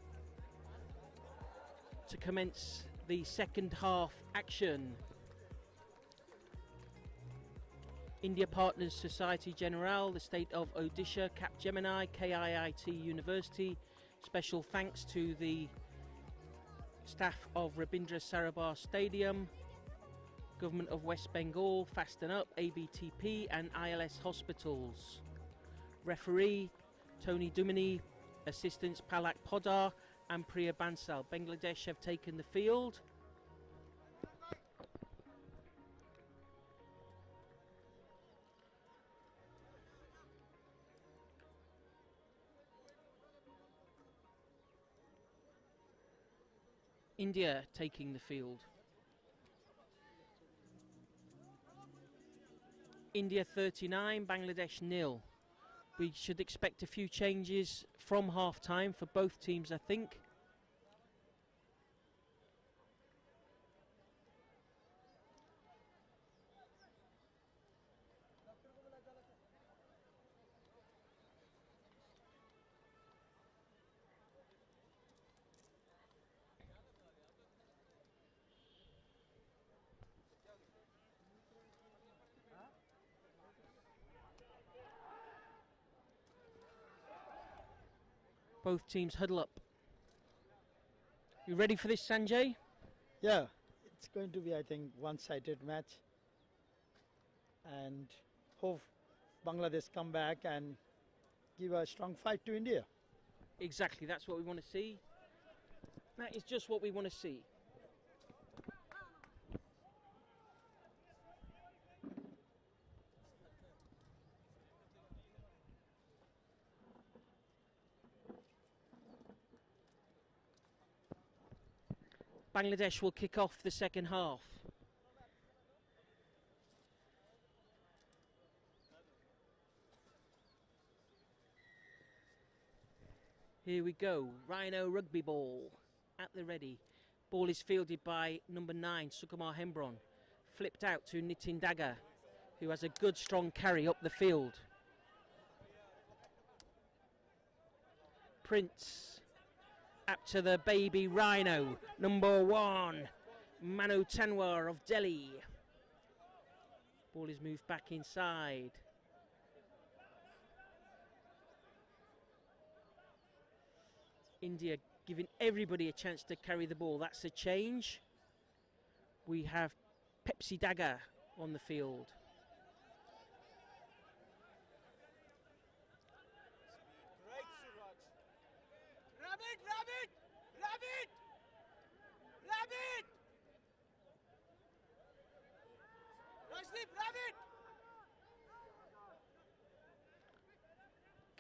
to commence the second half action. India partners Society Generale, the state of Odisha, Capgemini, KIIT University. Special thanks to the staff of Rabindra Sarobar Stadium, Government of West Bengal, Fasten Up, ABTP and ILS Hospitals. Referee Tony Dumini, assistants Palak Podar and Priya Bansal. Bangladesh have taken the field. India taking the field. India 39, Bangladesh 0. We should expect a few changes from half-time for both teams, I think. Both teams huddle up. You ready for this, Sanjay? Yeah, it's going to be, I think, one-sided match. And hope Bangladesh come back and give a strong fight to India. Exactly, that's what we want to see. That is just what we want to see. Bangladesh will kick off the second half. Here we go, Rhino rugby ball at the ready. Ball is fielded by number 9, Sukumar Hembron. Flipped out to Nitin Daga, who has a good strong carry up the field. Prince. Up to the baby Rhino, number 1, Manu Tanwar of Delhi. Ball is moved back inside. India giving everybody a chance to carry the ball. That's a change. We have Pepsi Daga on the field.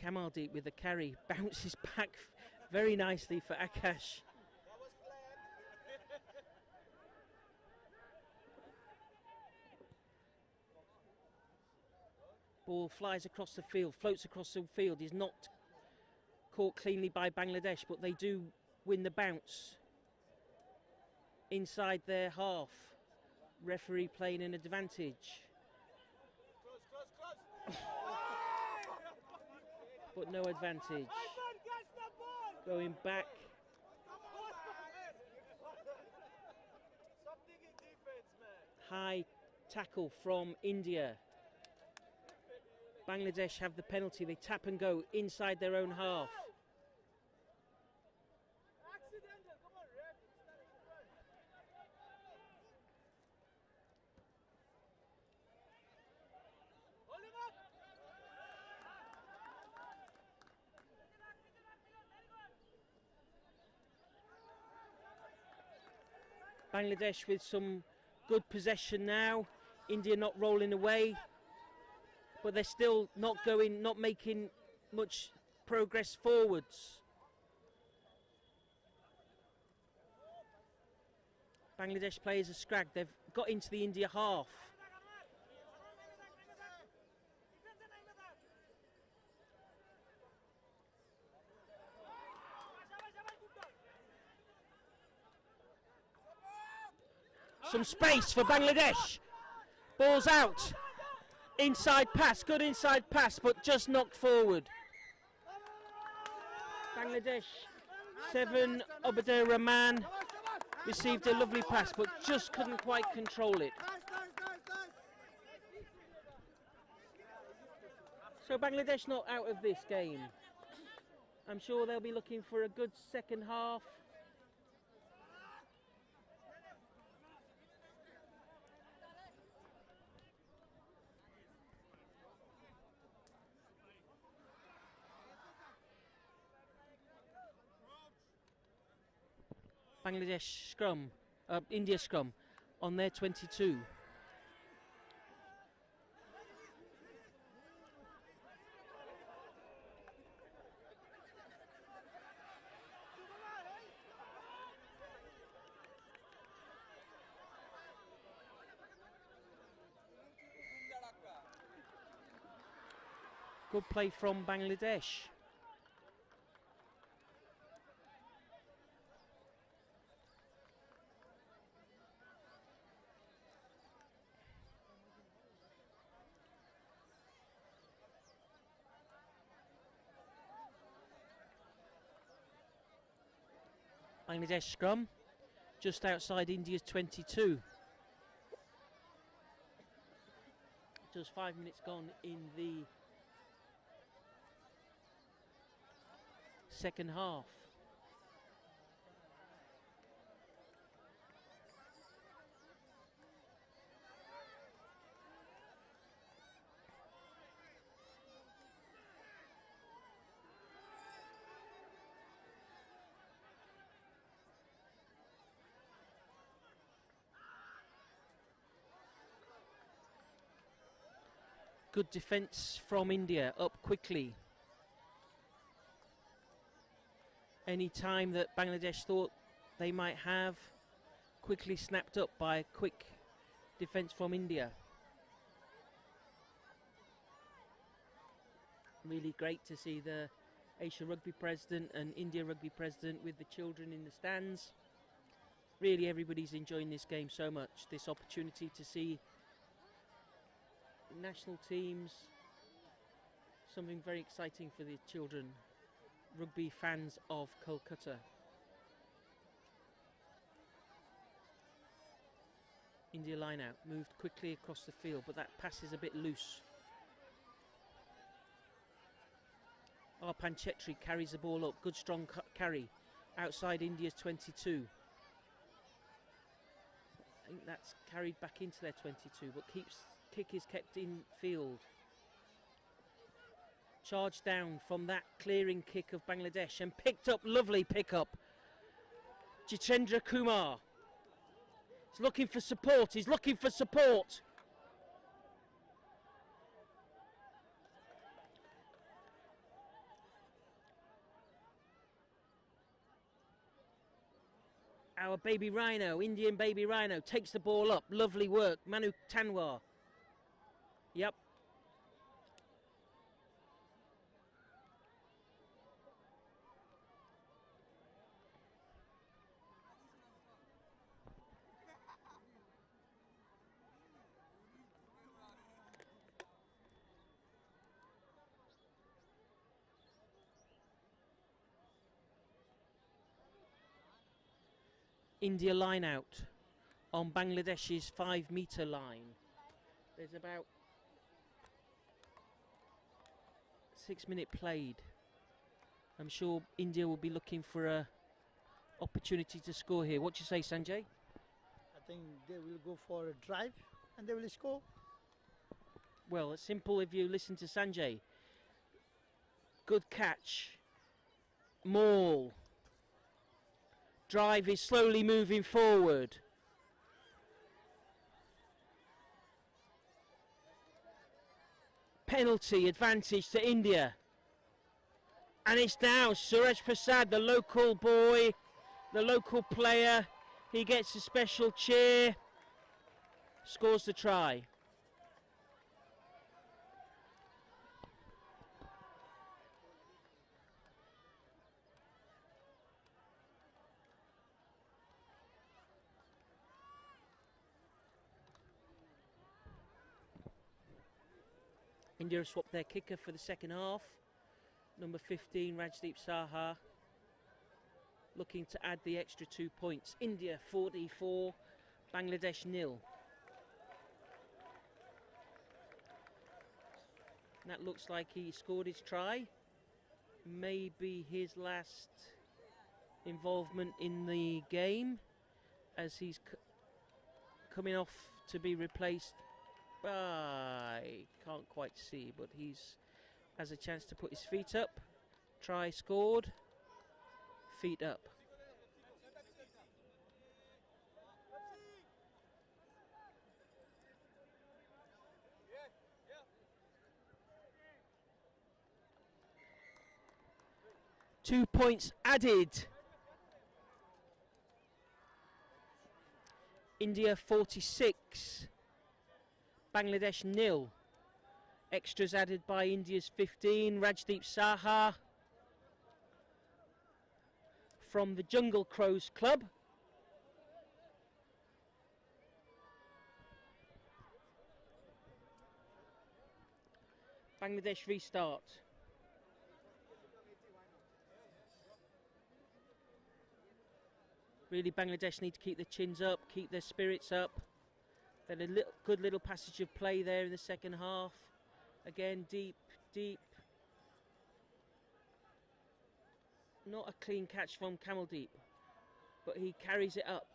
Kamaldeep with the carry, bounces back very nicely for Akash. Ball flies across the field, floats across the field, is not caught cleanly by Bangladesh, but they do win the bounce inside their half. Referee playing an advantage. But no advantage. Going back. High tackle from India. Bangladesh have the penalty. They tap and go inside their own half. Bangladesh with some good possession now. India not rolling away, but they're still not making much progress forwards. Bangladesh players are scragged. They've got into the India half. Some space for Bangladesh. Ball's out. Inside pass, good inside pass, but just knocked forward. Bangladesh, 7, Ubadir Rahman received a lovely pass, but just couldn't quite control it. So Bangladesh not out of this game. I'm sure they'll be looking for a good second half. Bangladesh scrum, India scrum on their 22. Good play from Bangladesh. Bangladesh scrum, just outside India's 22. Just 5 minutes gone in the second half. Good defence from India, up quickly. Any time that Bangladesh thought they might have, quickly snapped up by a quick defence from India. Really great to see the Asia Rugby president and India Rugby president with the children in the stands. Really everybody's enjoying this game so much, this opportunity to see national teams, something very exciting for the children, rugby fans of Kolkata. India line out, moved quickly across the field, but that pass is a bit loose. Arpan Chetri carries the ball up, good strong carry outside India's 22. I think that's carried back into their 22, but kick is kept in field. Charged down from that clearing kick of Bangladesh and picked up, lovely pick-up. Jitendra Kumar. He's looking for support, he's looking for support. Our baby rhino, Indian baby rhino, takes the ball up, lovely work, Manu Tanwar. Yep. India line out on Bangladesh's 5-metre line. There's about 6 minutes played. I'm sure India will be looking for a opportunity to score here. What do you say, Sanjay? I think they will go for a drive and they will score. Well, it's simple if you listen to Sanjay. Good catch. Maul. Drive is slowly moving forward. Penalty advantage to India. And it's now Suraj Prasad, the local boy, the local player, He gets a special cheer, scores the try. India have swapped their kicker for the second half. Number 15, Rajdeep Saha, looking to add the extra 2 points. India 44, Bangladesh 0. That looks like he scored his try. Maybe his last involvement in the game, as he's coming off to be replaced by, can't quite see, but he's has a chance to put his feet up. Try scored, feet up. Two points added. India 46, Bangladesh 0. Extras added by India's 15, Rajdeep Saha from the Jungle Crows club. Bangladesh restart. Really, Bangladesh need to keep their chins up, keep their spirits up. They had a good little passage of play there in the second half. Again, deep. Not a clean catch from Kamaldeep, but he carries it up.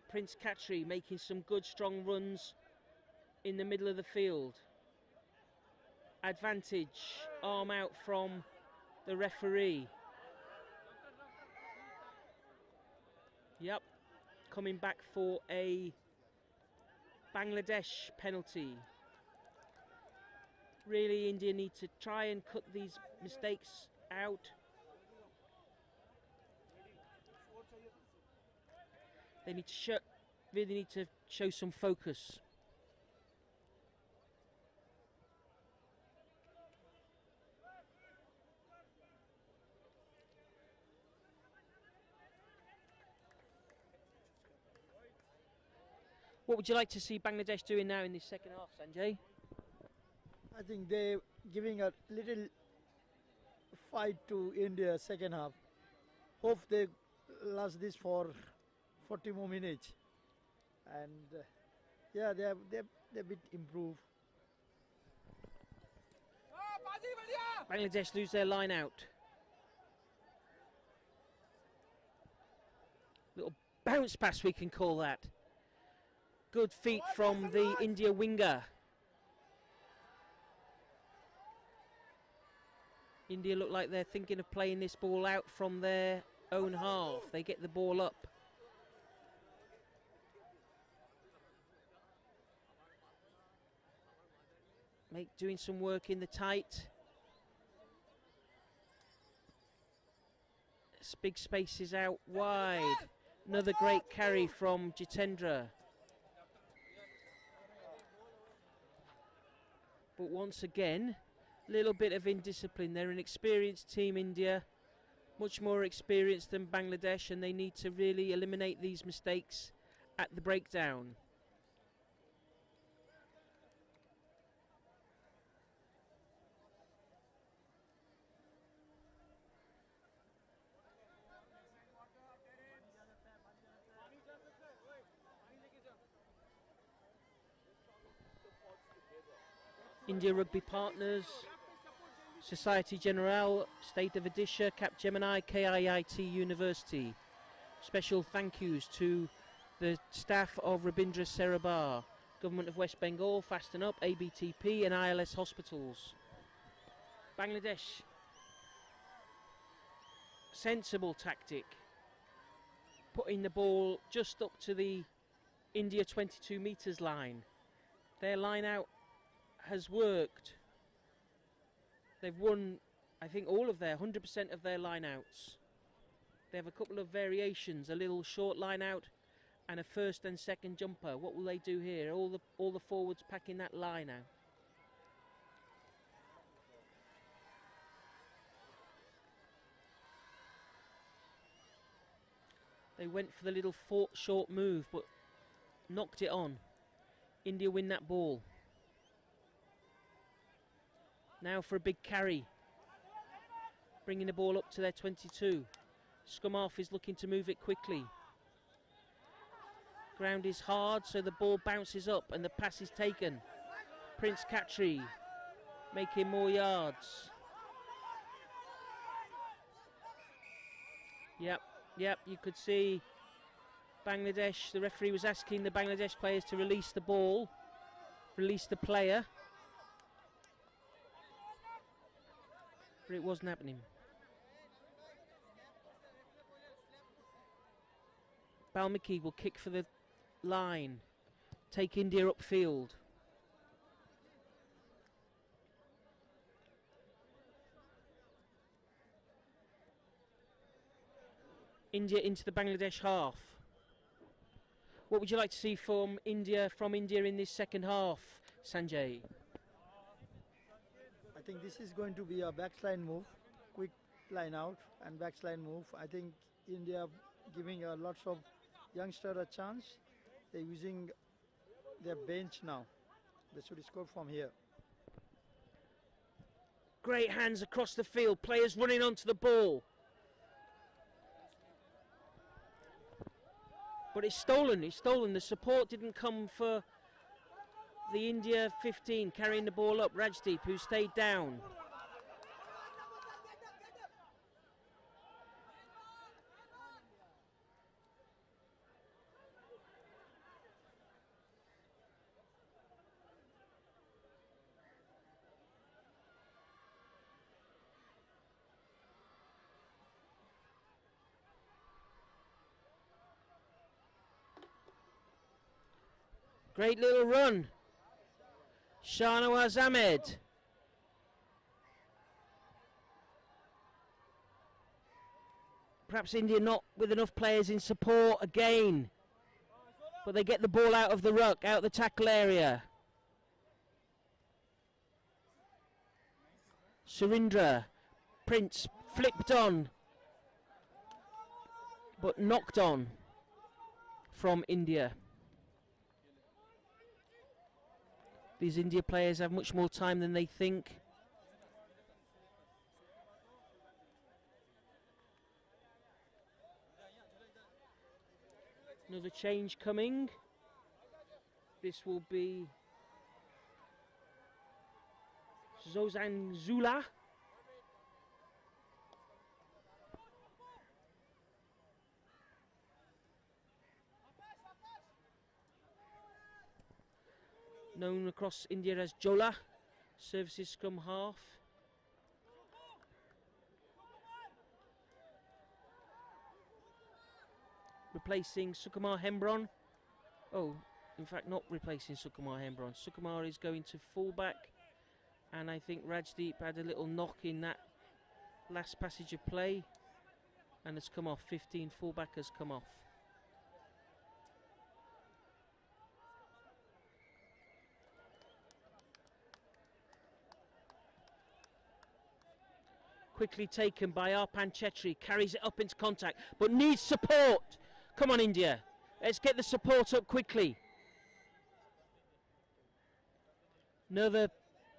Prince Khatri making some good strong runs in the middle of the field. Advantage, arm out from the referee. Yep, coming back for a Bangladesh penalty. Really, India need to try and cut these mistakes out. They need to really need to show some focus. What would you like to see Bangladesh doing now in this second half, Sanjay? I think they're giving a little fight to India second half. Hope they last this for 40 more minutes. And yeah, they're a bit improved. Bangladesh lose their line out. Little bounce pass, we can call that. Good feet from the India winger. India look like they're thinking of playing this ball out from their own half. They get the ball up. Doing some work in the tight. Big spaces out wide. Another great carry from Jitendra. But once again, a little bit of indiscipline. They're an experienced team, India, much more experienced than Bangladesh, and they need to really eliminate these mistakes at the breakdown. India Rugby Partners, Society Generale, State of Odisha, Capgemini, KIIT University. Special thank yous to the staff of Rabindra Sarobar, Government of West Bengal, Fasten Up, ABTP and ILS Hospitals. Bangladesh, sensible tactic, putting the ball just up to the India 22 metres line. Their line out has worked. They've won I think all of their 100% of their line outs. They have a couple of variations, a little short line out and a first and second jumper. What will they do here? All the forwards packing that line now. They went for the little short move but knocked it on. India win that ball. Now for a big carry. Bringing the ball up to their 22. Scrum half is looking to move it quickly. Ground is hard, so the ball bounces up and the pass is taken. Prince Khatri making more yards. Yep, you could see Bangladesh, the referee was asking the Bangladesh players to release the ball, release the player. But it wasn't happening. Balmiki will kick for the line, take India upfield. India into the Bangladesh half. What would you like to see from India in this second half, Sanjay? I think this is going to be a backsline move, quick line out and backsline move. I think India giving lots of youngsters a chance. They're using their bench now. They should score from here. Great hands across the field, players running onto the ball. But it's stolen, The support didn't come for the India 15 carrying the ball up. Rajdeep, who stayed down. Great little run. Shahnawaz Ahmed. Perhaps India not with enough players in support again. But they get the ball out of the ruck, out the tackle area. Surindra. Prince flipped on. But knocked on from India. These India players have much more time than they think. Another change coming. This will be Zozan Zula. Known across India as Jola, services scrum half. Replacing Sukumar Hembron. Oh, in fact not replacing Sukumar Hembron. Sukumar is going to fullback, and I think Rajdeep had a little knock in that last passage of play and has come off. 15 fullback has come off. Quickly taken by Arpan Chetri, carries it up into contact, but needs support. Come on, India. Let's get the support up quickly. Another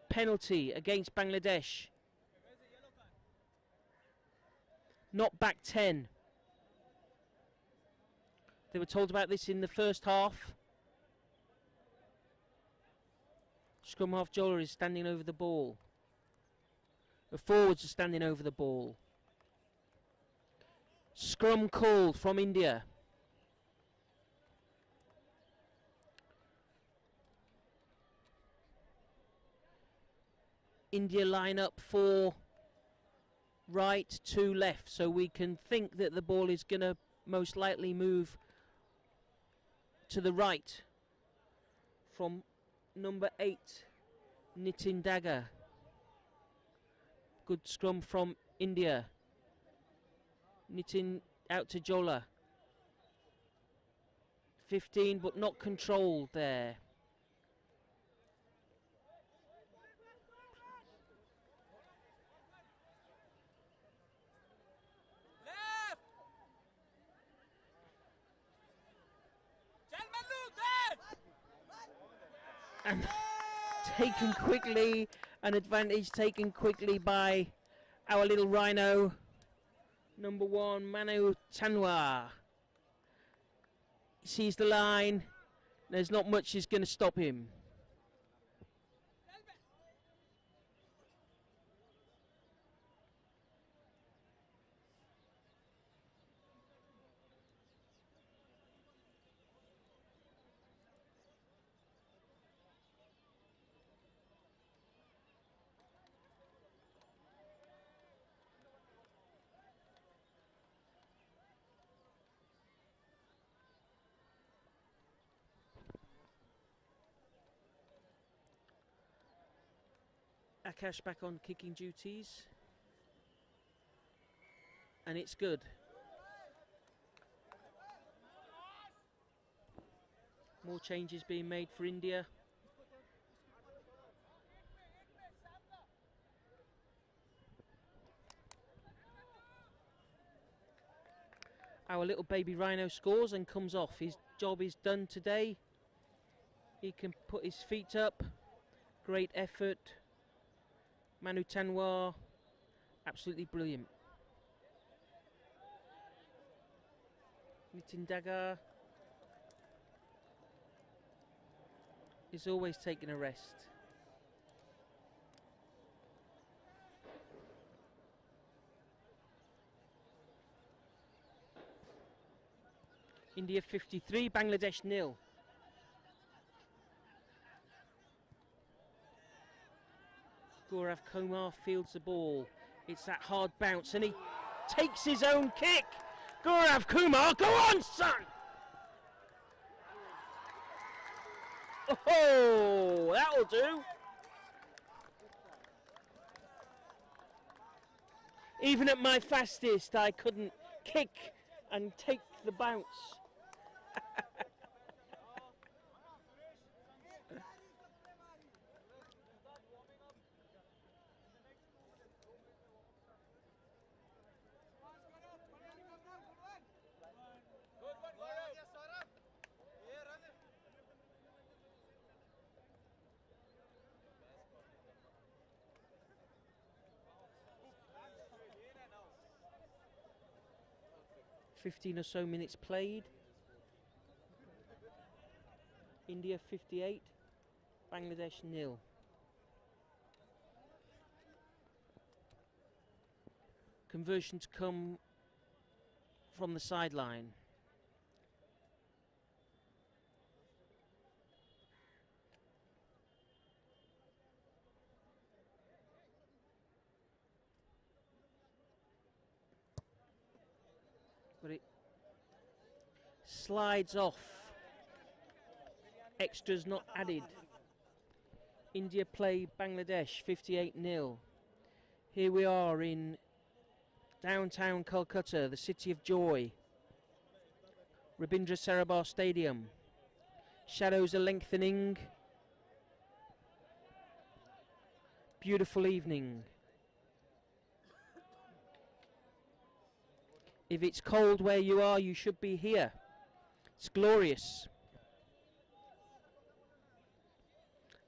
penalty against Bangladesh. Not back 10. They were told about this in the first half. Scrum half Jola is standing over the ball. The forwards are standing over the ball. Scrum called from India. India line up for right to left, so we can think that the ball is going to most likely move to the right from number 8, Nitin Dagger. Good scrum from India. Nitin out to Jola. 15, but not controlled there. And taken quickly, an advantage taken quickly by our little rhino. Number 1, Manu Tanwa. Sees the line. There's not much is going to stop him. Akash back on kicking duties, and it's good. More changes being made for India. Our little baby rhino scores and comes off. His job is done today. He can put his feet up. Great effort. Manu Tanwar, absolutely brilliant. Nitin Dagar is always taking a rest. India 53, Bangladesh 0. Gaurav Kumar fields the ball. It's that hard bounce and he takes his own kick. Gaurav Kumar, go on, son! Oh, that'll do. Even at my fastest, I couldn't kick and take the bounce. 15 or so minutes played. India 58, Bangladesh 0. Conversion to come from the sideline. But it slides off. Extras not added. India play Bangladesh 58-0. Here we are in downtown Kolkata, the city of joy. Rabindra Sarobar Stadium. Shadows are lengthening. Beautiful evening. If it's cold where you are, you should be here. It's glorious.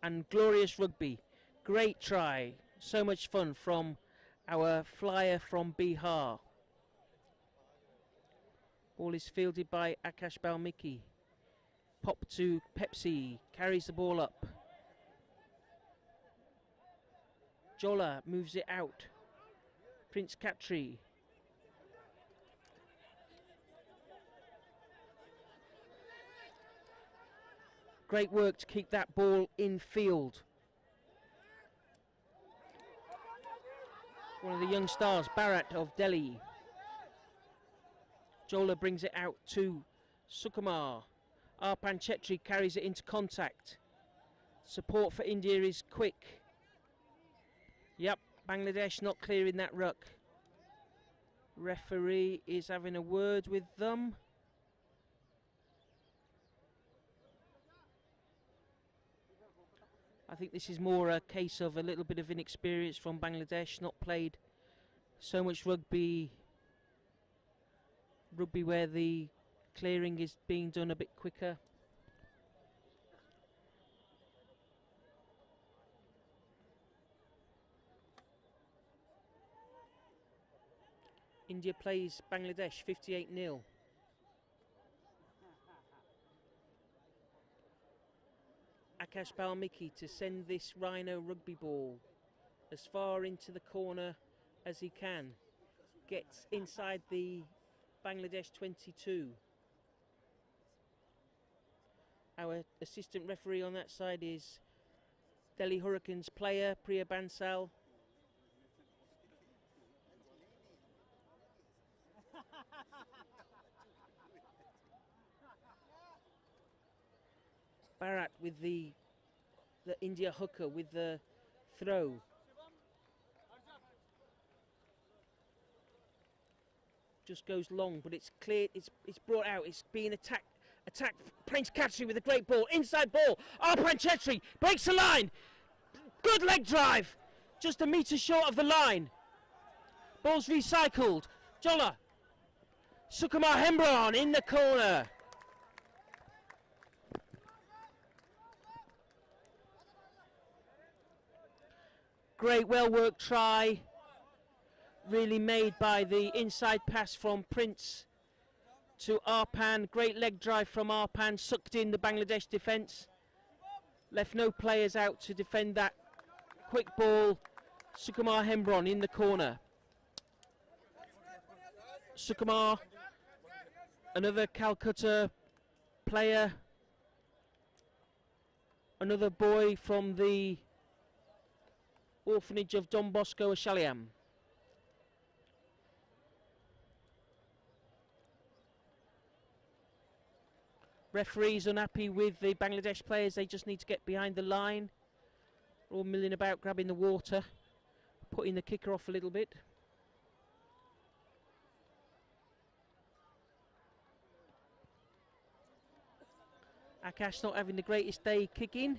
And glorious rugby. Great try. So much fun from our flyer from Bihar. Ball is fielded by Akash Balmiki. Pop to Pepsi. Carries the ball up. Jola moves it out. Prince Khatri. Great work to keep that ball in field. One of the young stars, Bharat of Delhi. Jola brings it out to Sukumar. Arpan Chetri carries it into contact. Support for India is quick. Yep, Bangladesh not clearing that ruck. Referee is having a word with them. I think this is more a case of a little bit of inexperience from Bangladesh, not played so much rugby where the clearing is being done a bit quicker. India plays Bangladesh 58-0. Akash Balmiki to send this Rhino rugby ball as far into the corner as he can. Gets inside the Bangladesh 22. Our assistant referee on that side is Delhi Hurricanes player Priya Bansal. Bharat with the India hooker with the throw. Just goes long, but it's cleared, it's brought out, it's being attacked. Prince Khatri with a great ball, inside ball. Arpan Chetri breaks the line. Good leg drive, just a metre short of the line. Ball's recycled. Jola. Sukumar Hembron in the corner. Great, well-worked try. Really made by the inside pass from Prince to Arpan. Great leg drive from Arpan. Sucked in the Bangladesh defence. Left no players out to defend that. Quick ball. Sukumar Hembron in the corner. Sukumar, another Calcutta player. Another boy from the orphanage of Don Bosco Ashaliam. Referees unhappy with the Bangladesh players. They just need to get behind the line. All milling about, grabbing the water, putting the kicker off a little bit. Akash not having the greatest day kicking,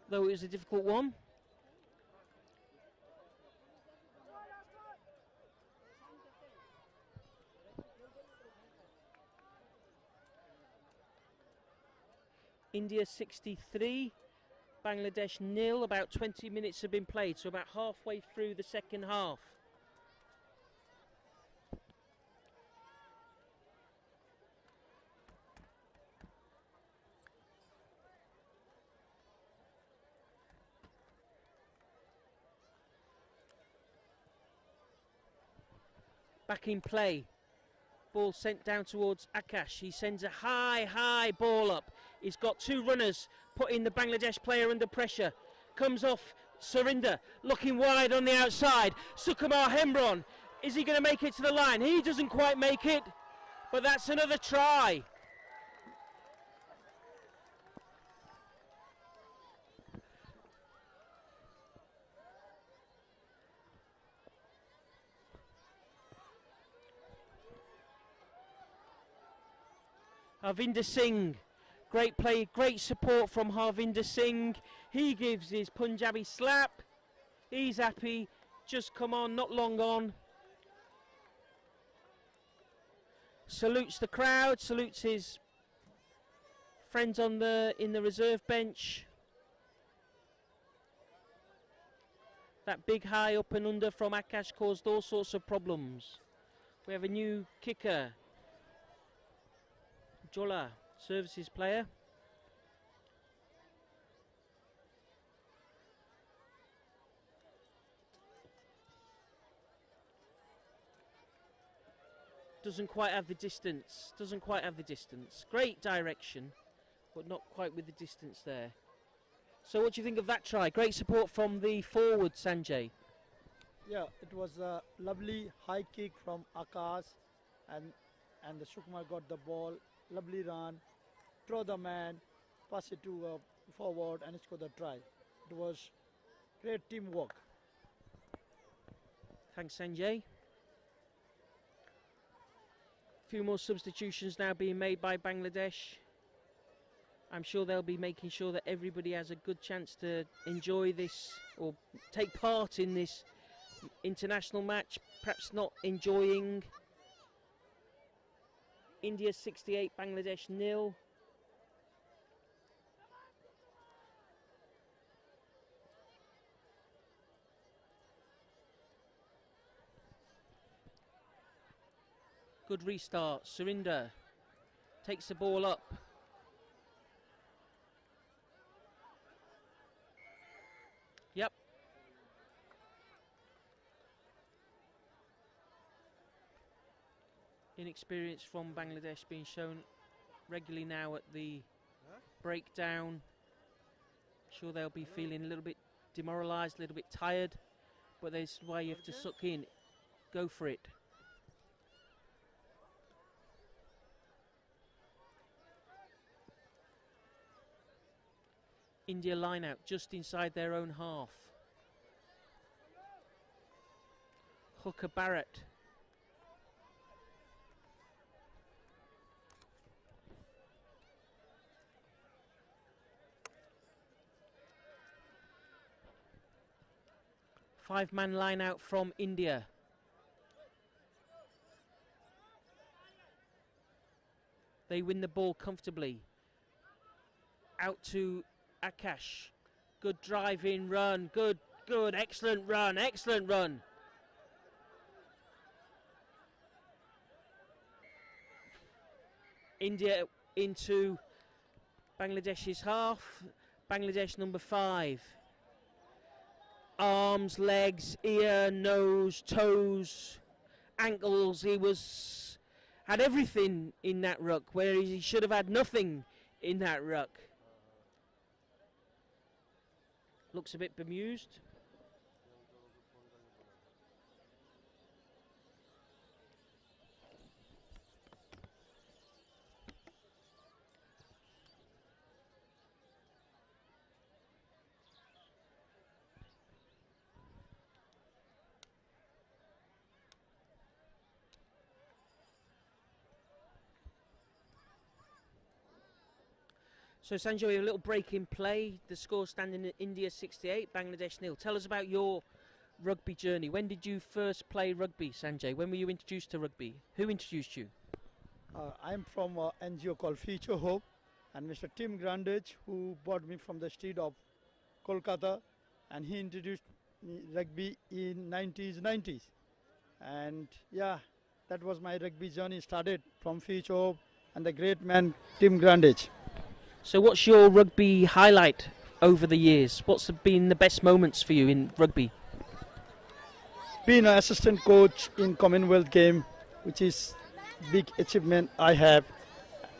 though it was a difficult one. India 63, Bangladesh 0. About 20 minutes have been played, so about halfway through the second half. Back in play. Ball sent down towards Akash. He sends a high ball up. He's got two runners, putting the Bangladesh player under pressure. Comes off Surinder, looking wide on the outside. Sukumar Hembron, is he going to make it to the line? He doesn't quite make it, but that's another try. Harvinder Singh, great play, great support from Harvinder Singh. He gives his Punjabi slap. He's happy, just come on, not long on. Salutes the crowd, salutes his friends on in the reserve bench. That big high up and under from Akash caused all sorts of problems. We have a new kicker. Jola, services player. Doesn't quite have the distance. Great direction, but not quite with the distance there. So what do you think of that try? Great support from the forward, Sanjay. Yeah, it was a lovely high kick from Akash, and the Sukumar got the ball. Lovely run, throw the man, pass it to forward and score the try. It was great teamwork. Thanks, Sanjay. A few more substitutions now being made by Bangladesh. I'm sure they'll be making sure that everybody has a good chance to enjoy this or take part in this international match. Perhaps not enjoying. India 68, Bangladesh 0. Good restart. Surinder takes the ball up. Yep. Inexperience from Bangladesh being shown regularly now at the breakdown. Sure, they'll be feeling a little bit demoralised, a little bit tired, but that's why you have to suck in. Go for it. India line out just inside their own half. Hooker Barrett. Five-man line out from India. They win the ball comfortably. Out to Akash. Good drive-in run. Good, excellent run, excellent run. India into Bangladesh's half. Bangladesh number 5. Arms, legs, ear, nose, toes, ankles. He had everything in that ruck, where he should have had nothing in that ruck. Looks a bit bemused. So Sanjay, a little break in play. The score standing at India 68, Bangladesh 0. Tell us about your rugby journey. When did you first play rugby, Sanjay? When were you introduced to rugby? Who introduced you? I'm from an NGO called Future Hope, and Mr. Tim Grandage, who brought me from the street of Kolkata, and he introduced me rugby in 90s. And yeah, that was my rugby journey started from Future Hope and the great man Tim Grandage. So what's your rugby highlight over the years? What's been the best moments for you in rugby? Being an assistant coach in Commonwealth game, which is big achievement I have,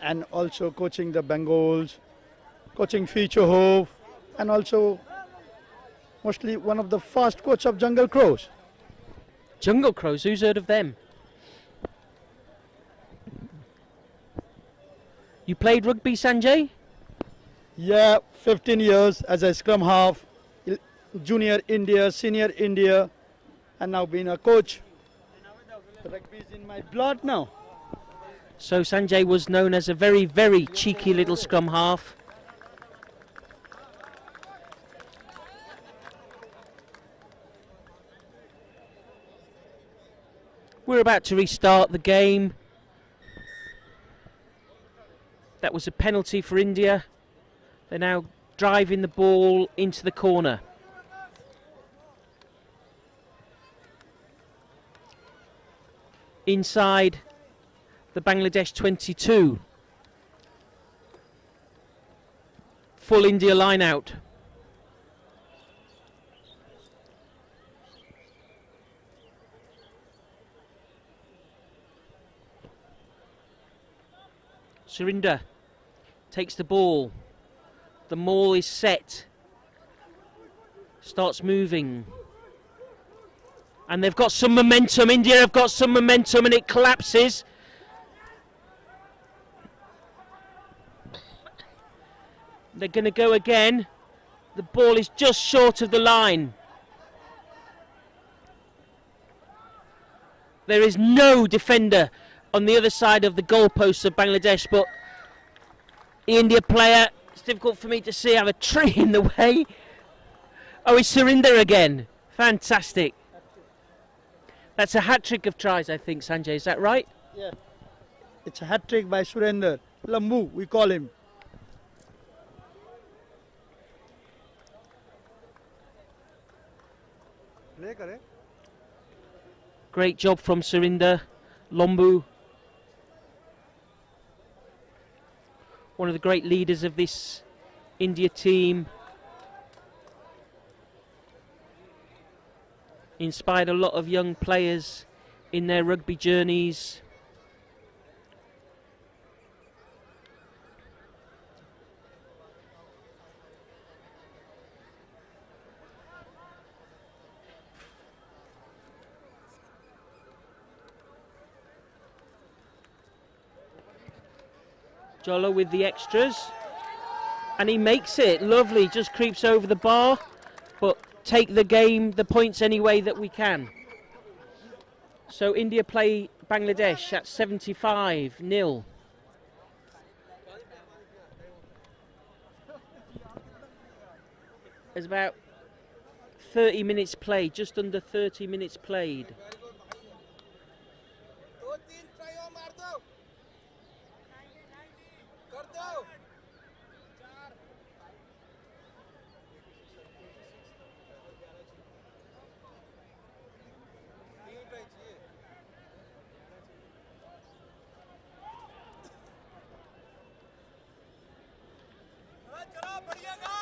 and also coaching the Bengals, coaching Future Hope, and also mostly one of the first coach of Jungle Crows. Jungle Crows, who's heard of them? You played rugby, Sanjay? Yeah, 15 years as a scrum half, junior India, senior India, and now being a coach. Rugby is in my blood now. So Sanjay was known as a very, very cheeky little scrum half. We're about to restart the game. That was a penalty for India. They're now driving the ball into the corner. Inside the Bangladesh 22. Full India line out. Surinder takes the ball. The maul is set. Starts moving. And they've got some momentum. India have got some momentum, and it collapses. They're going to go again. The ball is just short of the line. There is no defender on the other side of the goalposts of Bangladesh, but the India player, it's difficult for me to see, I have a tree in the way. Oh, it's Surinder again. Fantastic. That's a hat-trick of tries, I think, Sanjay, is that right? Yeah. It's a hat-trick by Surinder. Lambu, we call him. Great job from Surinder. Lombu, one of the great leaders of this India team. Inspired a lot of young players in their rugby journeys. Jolo with the extras, and he makes it. Lovely, just creeps over the bar, but take the game, the points any way that we can. So India play Bangladesh at 75-0. There's about 30 minutes played, just under 30 minutes played.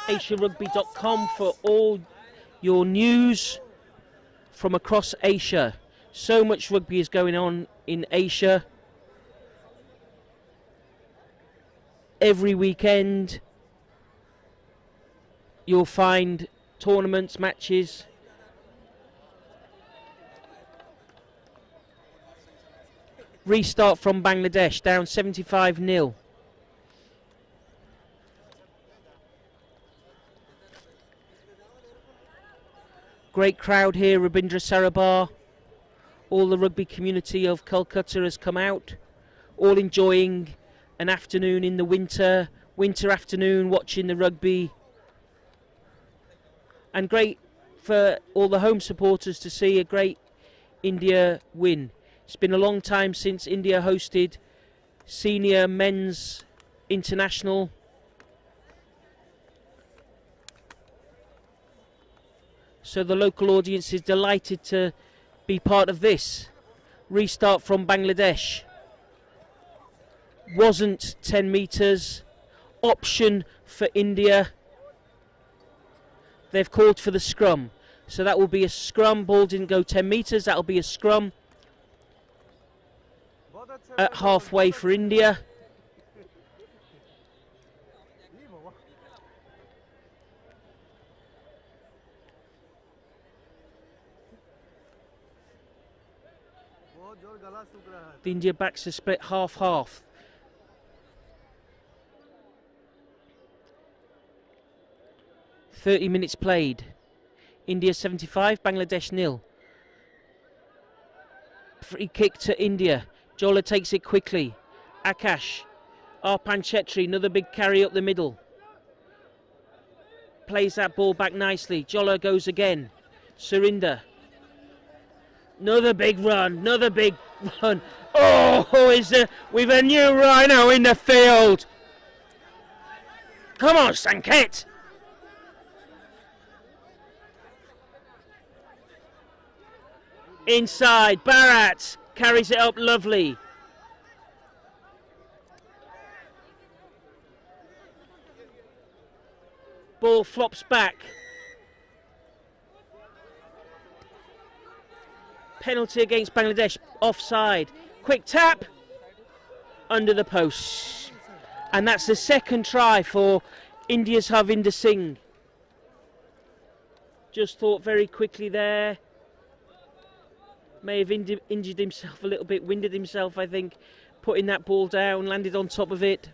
AsiaRugby.com for all your news from across Asia. So much rugby is going on in Asia. Every weekend you'll find tournaments, matches. Restart from Bangladesh, down 75-0. Great crowd here, Rabindra, Sarobar. All the rugby community of Kolkata has come out, all enjoying an afternoon in the winter afternoon, watching the rugby. And great for all the home supporters to see a great India win. It's been a long time since India hosted senior men's international. So the local audience is delighted to be part of this. Restart from Bangladesh. Wasn't 10 metres. Option for India. They've called for the scrum. So that will be a scrum. Ball didn't go 10 metres. That will be a scrum at halfway for India. The India backs are split half-half. .30 minutes played. India 75, Bangladesh 0. Free kick to India. Jola takes it quickly. Akash. Arpan Chetri, another big carry up the middle. Plays that ball back nicely. Jola goes again. Surinder. Another big run, another big run. Oh, we've a new rhino in the field. Come on, Sanket. Inside, Bharat carries it up, lovely. Ball flops back. Penalty against Bangladesh, offside. Quick tap, under the post. And that's the second try for India's Harvinder Singh. Just thought very quickly there. May have injured himself a little bit, winded himself, I think, putting that ball down, landed on top of it.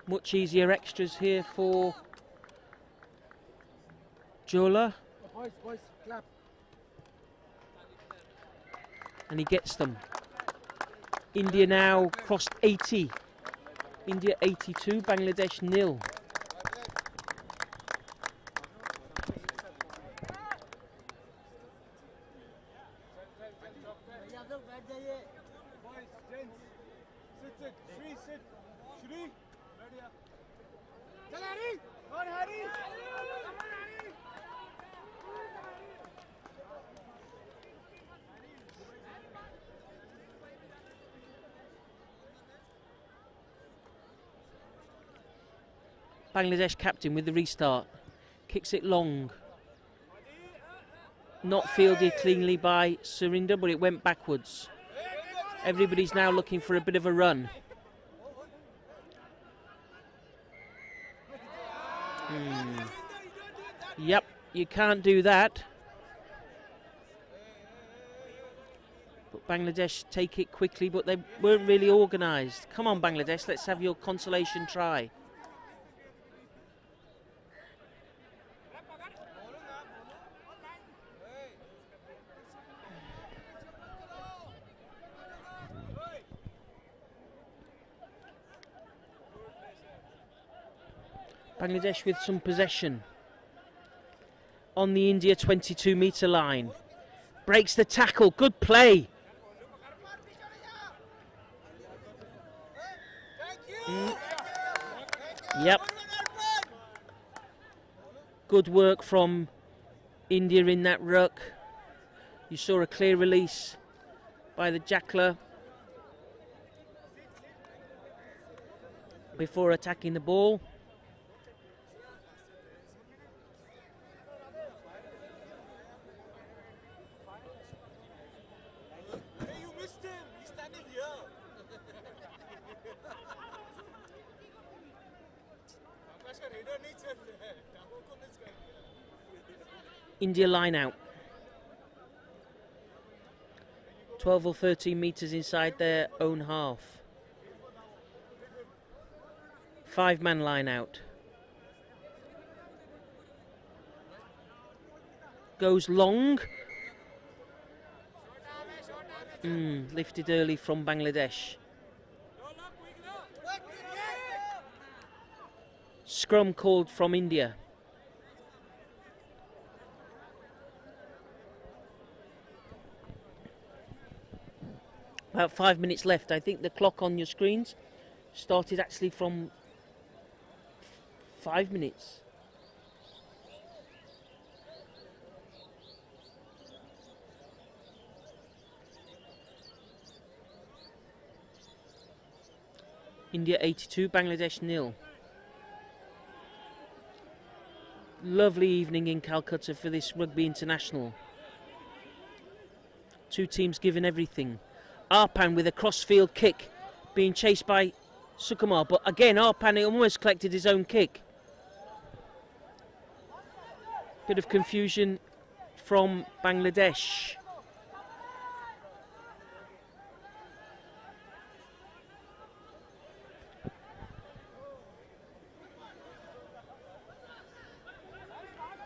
Much easier extras here for Jola. Boys, clap. And he gets them. India now crossed 80. India 82, Bangladesh 0. Bangladesh captain with the restart. Kicks it long. Not fielded cleanly by Surinder, but it went backwards. Everybody's now looking for a bit of a run. Yep, you can't do that. But Bangladesh take it quickly, but they weren't really organised. Come on, Bangladesh, let's have your consolation try. Bangladesh with some possession on the India 22-metre line. Breaks the tackle, good play. Yep. Good work from India in that ruck. You saw a clear release by the jackler before attacking the ball. India line out. 12 or 13 metres inside their own half. 5-man line out. Goes long. Lifted early from Bangladesh. Scrum called from India. About 5 minutes left. I think the clock on your screens started actually from 5 minutes. India 82, Bangladesh 0. Lovely evening in Calcutta for this rugby international. Two teams giving everything. Arpan with a crossfield kick, being chased by Sukumar, but again Arpan almost collected his own kick. Bit of confusion from Bangladesh.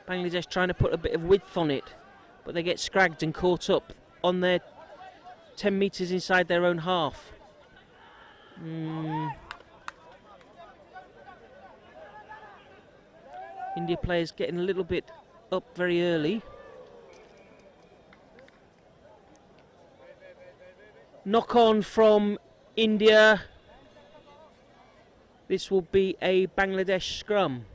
Bangladesh trying to put a bit of width on it, but they get scragged and caught up on their 10 metres inside their own half. India players getting a little bit up very early. Knock on from India. This will be a Bangladesh scrum.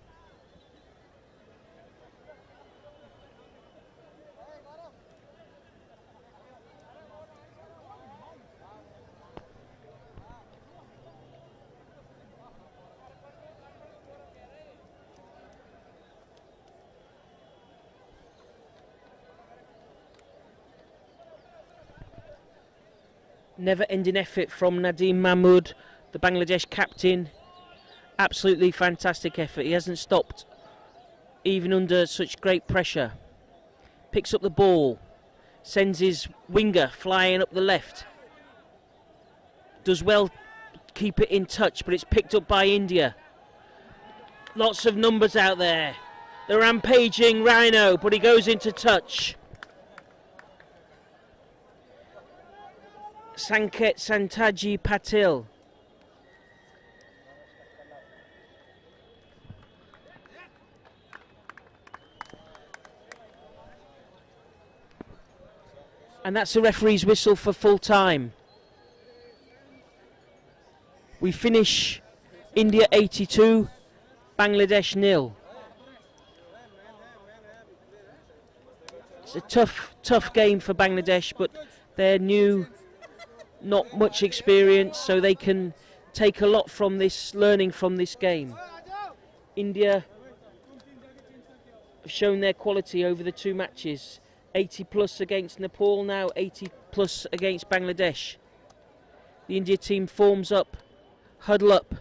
Never-ending effort from Nadeem Mahmood, the Bangladesh captain. Absolutely fantastic effort. He hasn't stopped, even under such great pressure. Picks up the ball, sends his winger flying up the left. Does well keep it in touch, but it's picked up by India. Lots of numbers out there. The rampaging Rhino, but he goes into touch. Sanket Santaji Patil. And that's the referee's whistle for full time. We finish India 82, Bangladesh 0. It's a tough game for Bangladesh, but they're new, not much experience, so they can take a lot from this, learning from this game. India have shown their quality over the two matches. 80 plus against Nepal, now 80 plus against Bangladesh. The India team forms up, huddle up.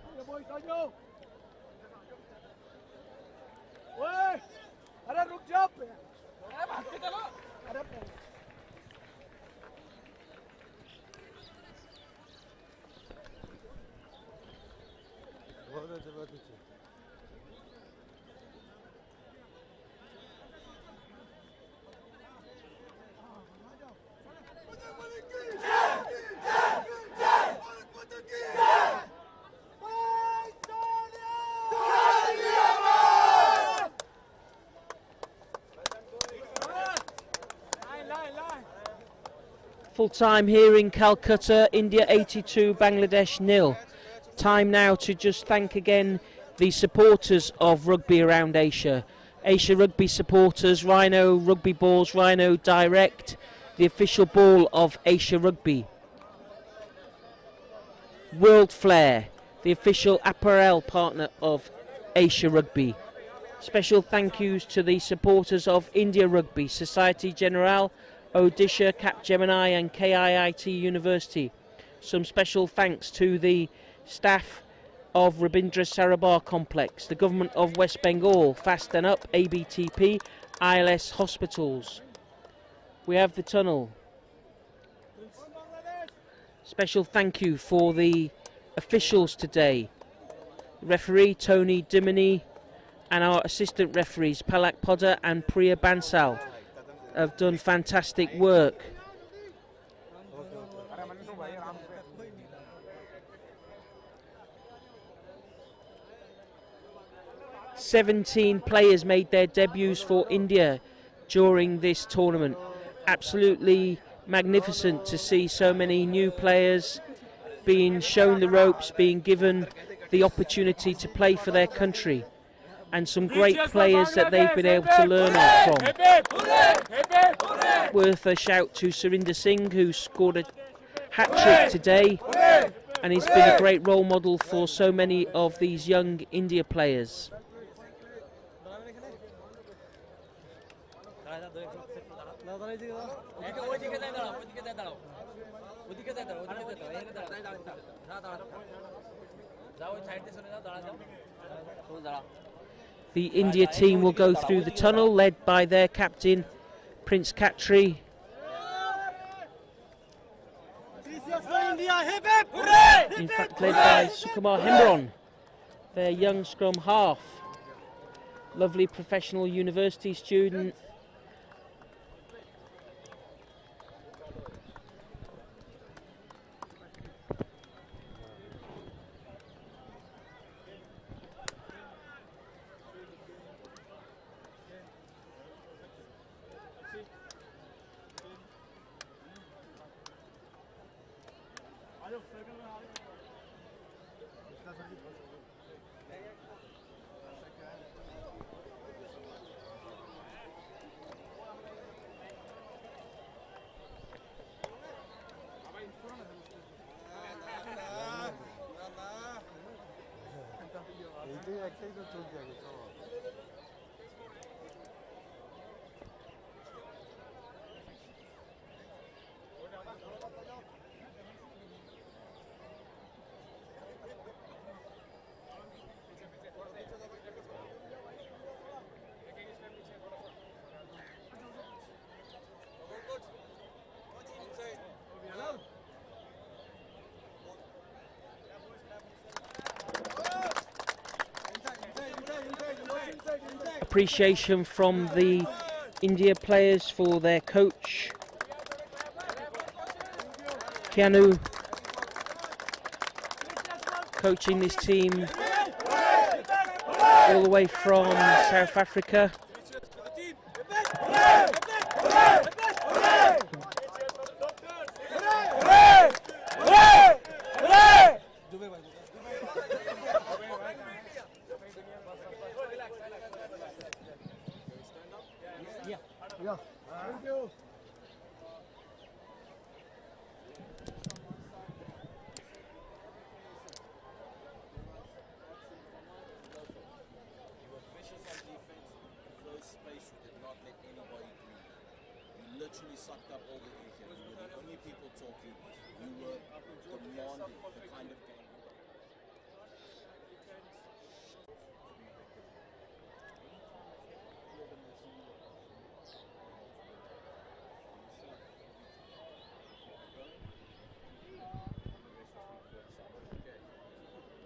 Full time here in Calcutta, India 82, Bangladesh 0. Time now to just thank again the supporters of rugby around Asia. Asia Rugby supporters, Rhino Rugby Balls, Rhino Direct, the official ball of Asia Rugby. World Flair, the official apparel partner of Asia Rugby. Special thank yous to the supporters of India Rugby, Society Generale, Odisha, Capgemini and KIIT University. Some special thanks to the staff of Rabindra Sarobar Complex, the Government of West Bengal, Fast and Up, ABTP, ILS Hospitals. We have the tunnel. Special thank you for the officials today. Referee Tony Dimini and our assistant referees Palak Poddar and Priya Bansal have done fantastic work. "17 players made their debuts for India during this tournament. Absolutely magnificent to see so many new players being shown the ropes, being given the opportunity to play for their country, and some great players that they've been able to learn from. Worth a shout to Surinder Singh, who scored a hat-trick today, and he's been a great role model for so many of these young India players. The India team will go through the tunnel, led by their captain, Prince Khatri. In fact, led by Sukumar Hembron, their young scrum half. Lovely professional university student. appreciation from the India players for their coach Keanu coaching this team all the way from South Africa. Yeah. Thank you. Literally sucked up all the air here. You were the only people talking. You were demanding the kind of game you were.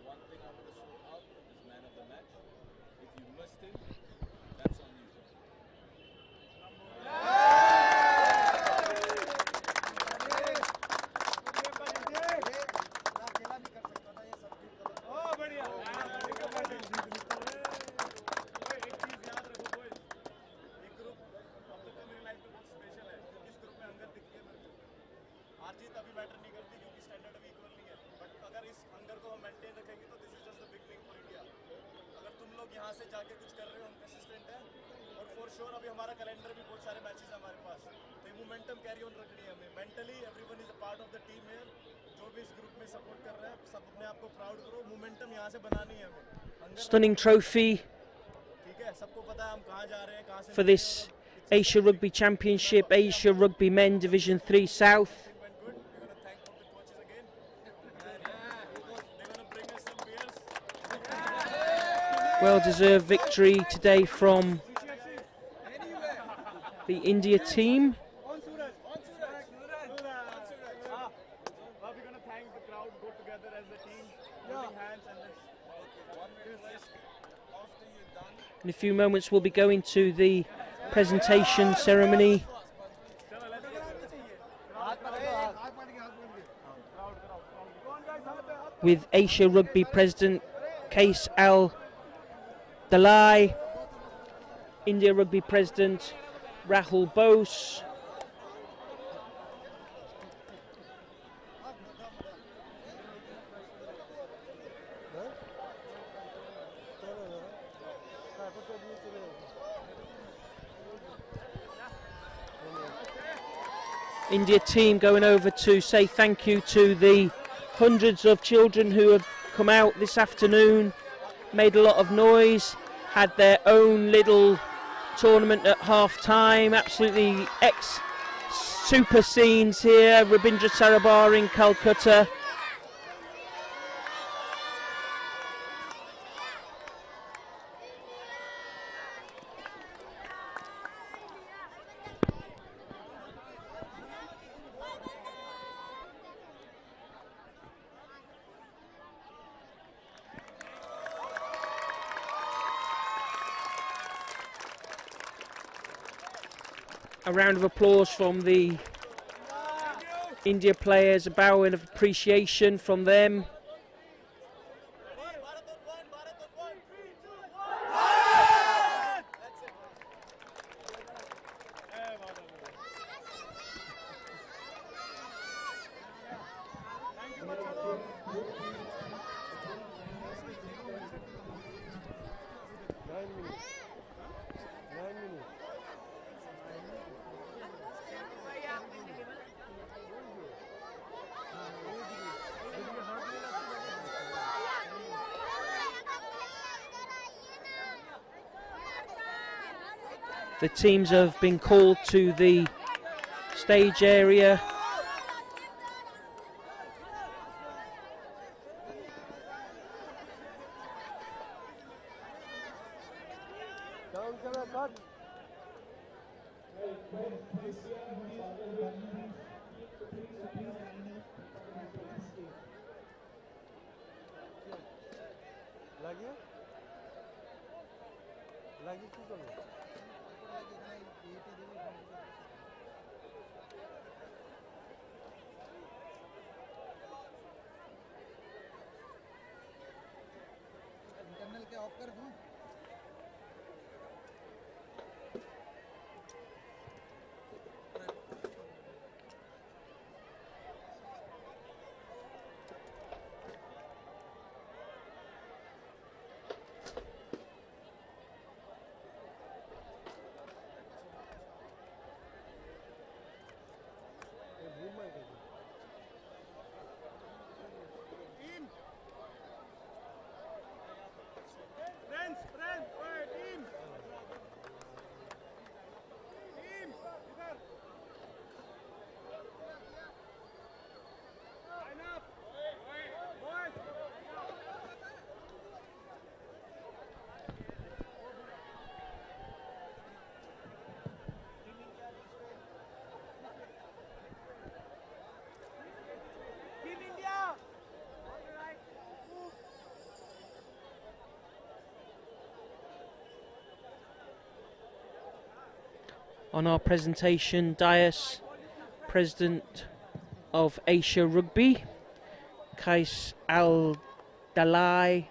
One thing I want to sort out is man of the match. If you missed him, that's on you. Stunning trophy for this Asia Rugby Championship, Asia Rugby Men Division 3 South. Well-deserved victory today from the India team. In a few moments we'll be going to the presentation ceremony with Asia Rugby President Kais Al Dalai, India Rugby President Rahul Bose, India team going over to say thank you to the hundreds of children who have come out this afternoon, made a lot of noise, had their own little tournament at half time. Absolutely super scenes here. Rabindra Sarobar in Kolkata. A round of applause from the India players, a bow of appreciation from them. The teams have been called to the stage area. On our presentation dais, President of Asia Rugby, Kais Al-Dalai.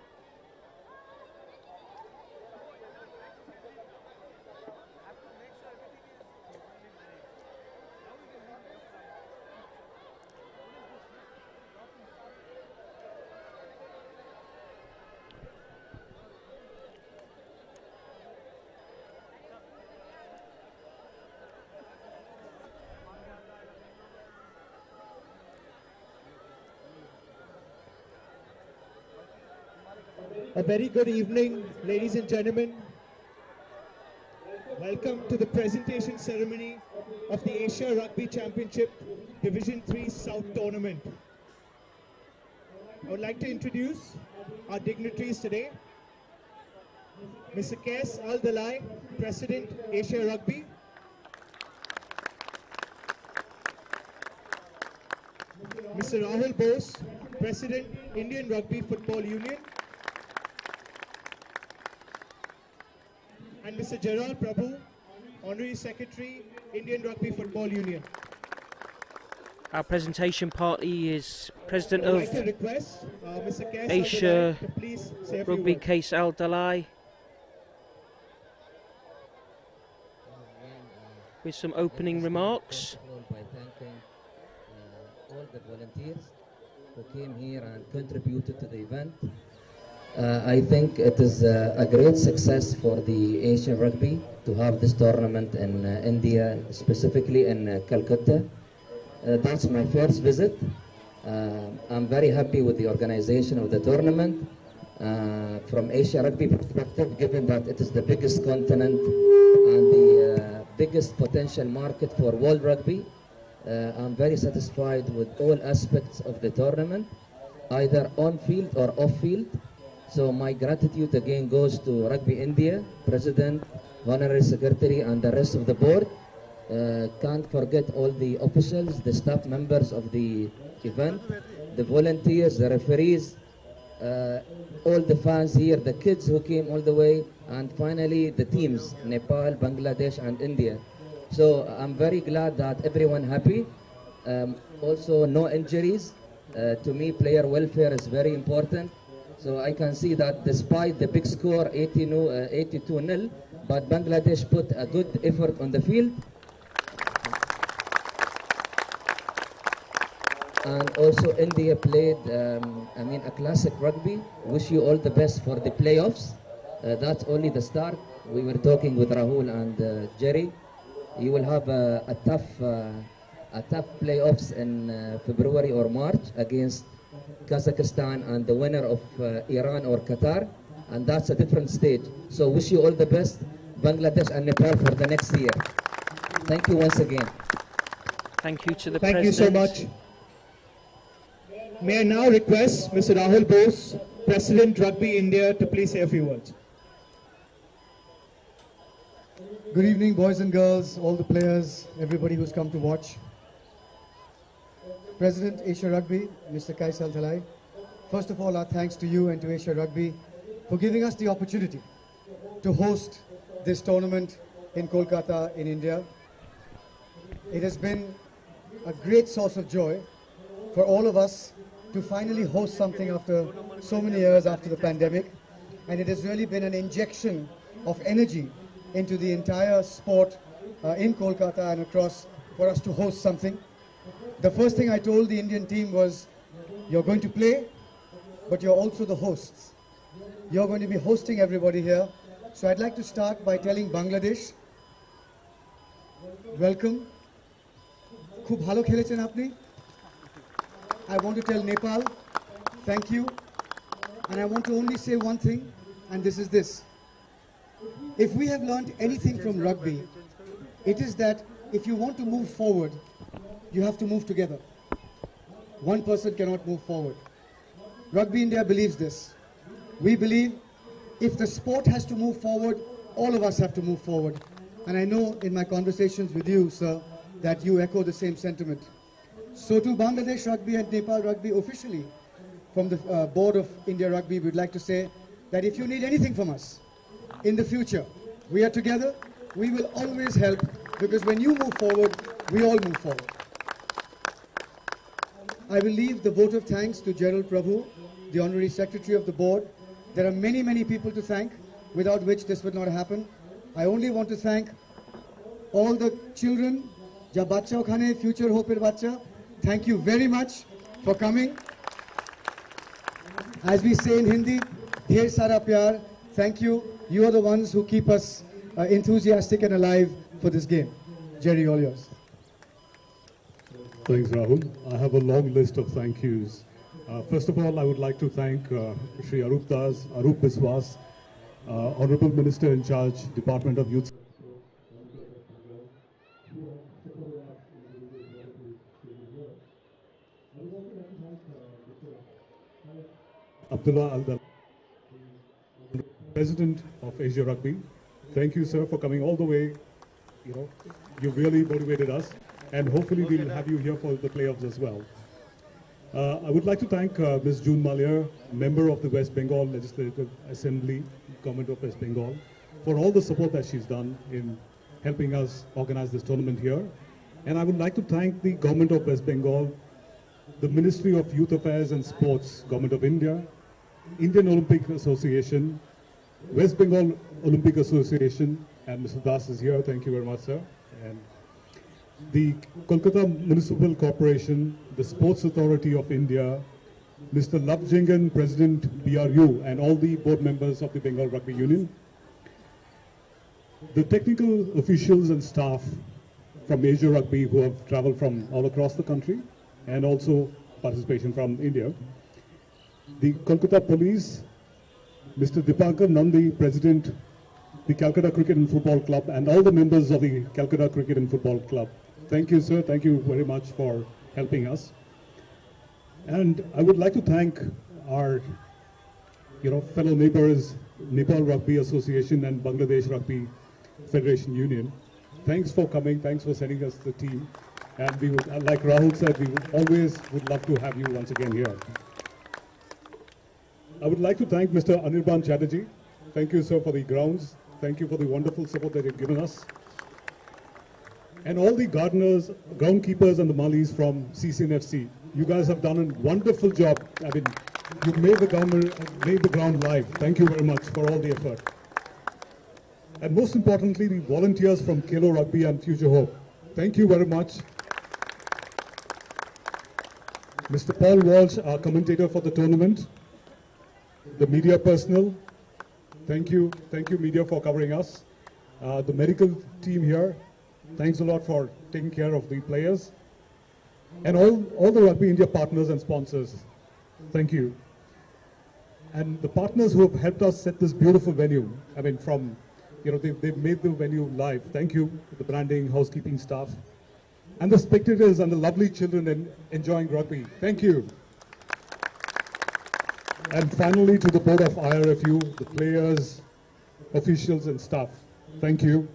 A very good evening, ladies and gentlemen. Welcome to the presentation ceremony of the Asia Rugby Championship Division 3 South Tournament. I would like to introduce our dignitaries today. Mr. Kais Al-Dalai, President, Asia Rugby. Mr. Rahul Bose, President, Indian Rugby Football Union. And Mr. Gerald Prabhu, Honorary Secretary, Indian Rugby Football Union. Our presentation party is President I would of like to request Mr. Kais Asia Al-Dalai to please say a few Rugby, words. Kais Al-Dalai, with some opening remarks. By thanking all the volunteers who came here and contributed to the event. I think it is a great success for the Asian Rugby to have this tournament in India, specifically in Calcutta. That's my first visit. I'm very happy with the organization of the tournament. From Asia Rugby perspective, given that it is the biggest continent and the biggest potential market for world rugby, I'm very satisfied with all aspects of the tournament, either on field or off field. So my gratitude again goes to Rugby India, President, Honorary Secretary and the rest of the board. Can't forget all the officials, the staff members of the event, the volunteers, the referees, all the fans here, the kids who came all the way, and finally the teams, Nepal, Bangladesh and India. So I'm very glad that everyone happy. Also no injuries. To me, player welfare is very important. So I can see that despite the big score, 82-0, but Bangladesh put a good effort on the field. And also India played, a classic rugby. Wish you all the best for the playoffs. That's only the start. We were talking with Rahul and Jerry. You will have a tough playoffs in February or March against Kazakhstan and the winner of Iran or Qatar, and that's a different stage. So wish you all the best, Bangladesh and Nepal, for the next year. Thank you once again. Thank you to the Thank you so President. much. May I now request Mr. Rahul Bose, President, Rugby India, to please say a few words. Good evening, boys and girls, all the players, everybody who's come to watch. President Asia Rugby, Mr. Kais Al-Dalai. First of all, our thanks to you and to Asia Rugby for giving us the opportunity to host this tournament in Kolkata in India. It has been a great source of joy for all of us to finally host something after so many years after the pandemic, and it has really been an injection of energy into the entire sport in Kolkata and across for us to host something. The first thing I told the Indian team was, you're going to play, but you're also the hosts. You're going to be hosting everybody here. So I'd like to start by telling Bangladesh, welcome. Khub bhalo khelechen apni. I want to tell Nepal, thank you. And I want to only say one thing, and this is this. If we have learned anything from rugby, it is that if you want to move forward, you have to move together. One person cannot move forward. Rugby India believes this. We believe if the sport has to move forward, all of us have to move forward. And I know in my conversations with you, sir, that you echo the same sentiment. So to Bangladesh Rugby and Nepal Rugby officially, from the board of India Rugby, we'd like to say that if you need anything from us in the future, we are together, we will always help, because when you move forward, we all move forward. I will leave the vote of thanks to Gerald Prabhu, the Honorary Secretary of the Board. There are many, many people to thank, without which this would not happen. I only want to thank all the children, ja bacha okhane, future hope-er bacha. Thank you very much for coming. As we say in Hindi, dher sara pyar. Thank you. You are the ones who keep us enthusiastic and alive for this game. Jerry, all yours. Thanks, Rahul. I have a long list of thank yous. First of all, I would like to thank Shri Arup Das, Arup Biswas, Honorable Minister in charge, Department of Youth. Abdullah Al-Dal, President of Asia Rugby. Thank you, sir, for coming all the way. You know, you really motivated us, and hopefully we'll have you here for the playoffs as well. I would like to thank Ms. June Maliar, member of the West Bengal Legislative Assembly, Government of West Bengal, for all the support that she's done in helping us organize this tournament here. And I would like to thank the Government of West Bengal, the Ministry of Youth Affairs and Sports, Government of India, Indian Olympic Association, West Bengal Olympic Association, and Mr. Das is here. Thank you very much, sir. And the Kolkata Municipal Corporation, the Sports Authority of India, Mr. Lavjingan, President BRU, and all the board members of the Bengal Rugby Union, the technical officials and staff from Asia Rugby who have traveled from all across the country, and also participation from India, the Kolkata Police, Mr. Dipankar Nandi, President, the Calcutta Cricket and Football Club, and all the members of the Calcutta Cricket and Football Club. Thank you, sir. Thank you very much for helping us. And I would like to thank our, fellow neighbors, Nepal Rugby Association and Bangladesh Rugby Federation Union. Thanks for coming. Thanks for sending us the team. And we would, like Rahul said, we would love to have you once again here. I would like to thank Mr. Anirban Chatterjee. Thank you, sir, for the grounds. Thank you for the wonderful support that you've given us. And all the gardeners, groundkeepers, and the Malis from CCNFC. You guys have done a wonderful job. I mean, you've made the ground live. Thank you very much for all the effort. And most importantly, the volunteers from Kelo Rugby and Future Hope. Thank you very much. Mr. Paul Walsh, our commentator for the tournament. The media personnel. Thank you media for covering us. The medical team here, thanks a lot for taking care of the players. And all the Rugby India partners and sponsors, thank you. And the partners who have helped us set this beautiful venue, I mean they've made the venue live. Thank you, the branding, housekeeping staff. And the spectators and the lovely children enjoying rugby, thank you. And finally, to the board of IRFU, the players, officials, and staff. Thank you.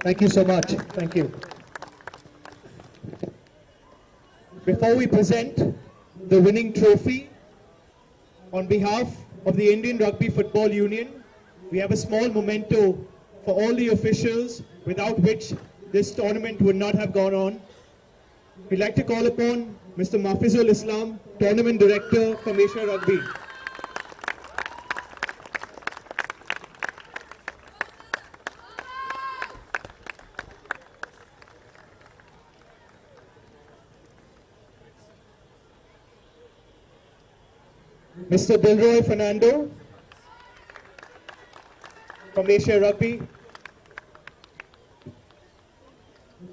Thank you so much. Thank you. Before we present the winning trophy, on behalf of the Indian Rugby Football Union, we have a small memento for all the officials without which this tournament would not have gone on. We'd like to call upon Mr. Mafizul Islam, Tournament Director from Asia Rugby. Mr. Dilroy Fernando from Asia Rugby.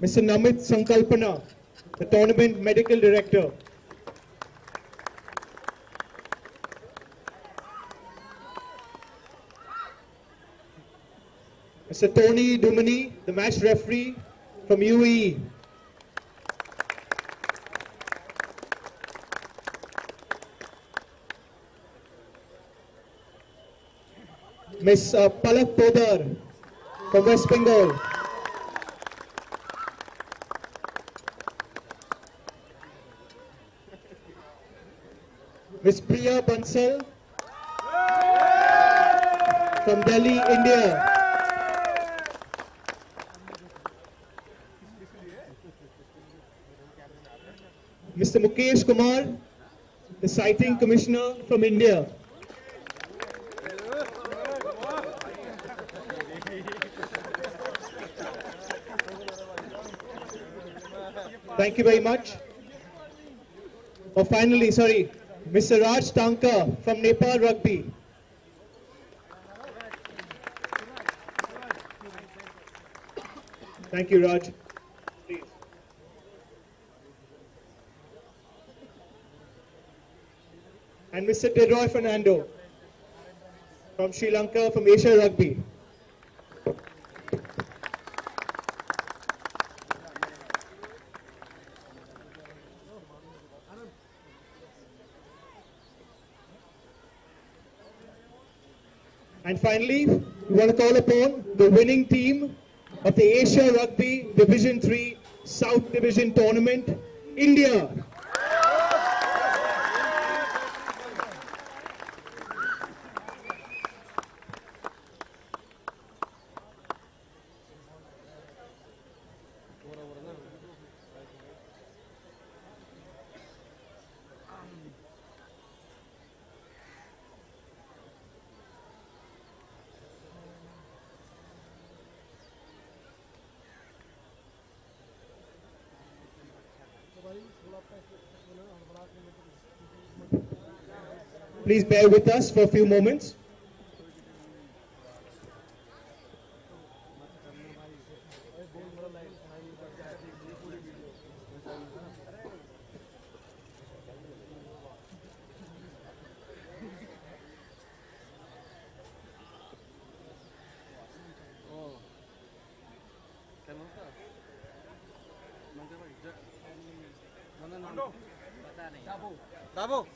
Mr. Namit Sankalpana, the Tournament Medical Director. Mr. Tony Dumani, the match referee from UAE. Ms. Palak Podar from West Bengal. Ms. Priya Bansal from Delhi, India. Mr. Mukesh Kumar, the Citing Commissioner from India. Thank you very much. Oh, finally, sorry, Mr. Raj Tanka from Nepal Rugby. Thank you, Raj. Please. And Mr. Dilroy Fernando from Sri Lanka, from Asia Rugby. And finally, we want to call upon the winning team of the Asia Rugby Division 3 South Division Tournament, India. Please bear with us for a few moments. Dabo.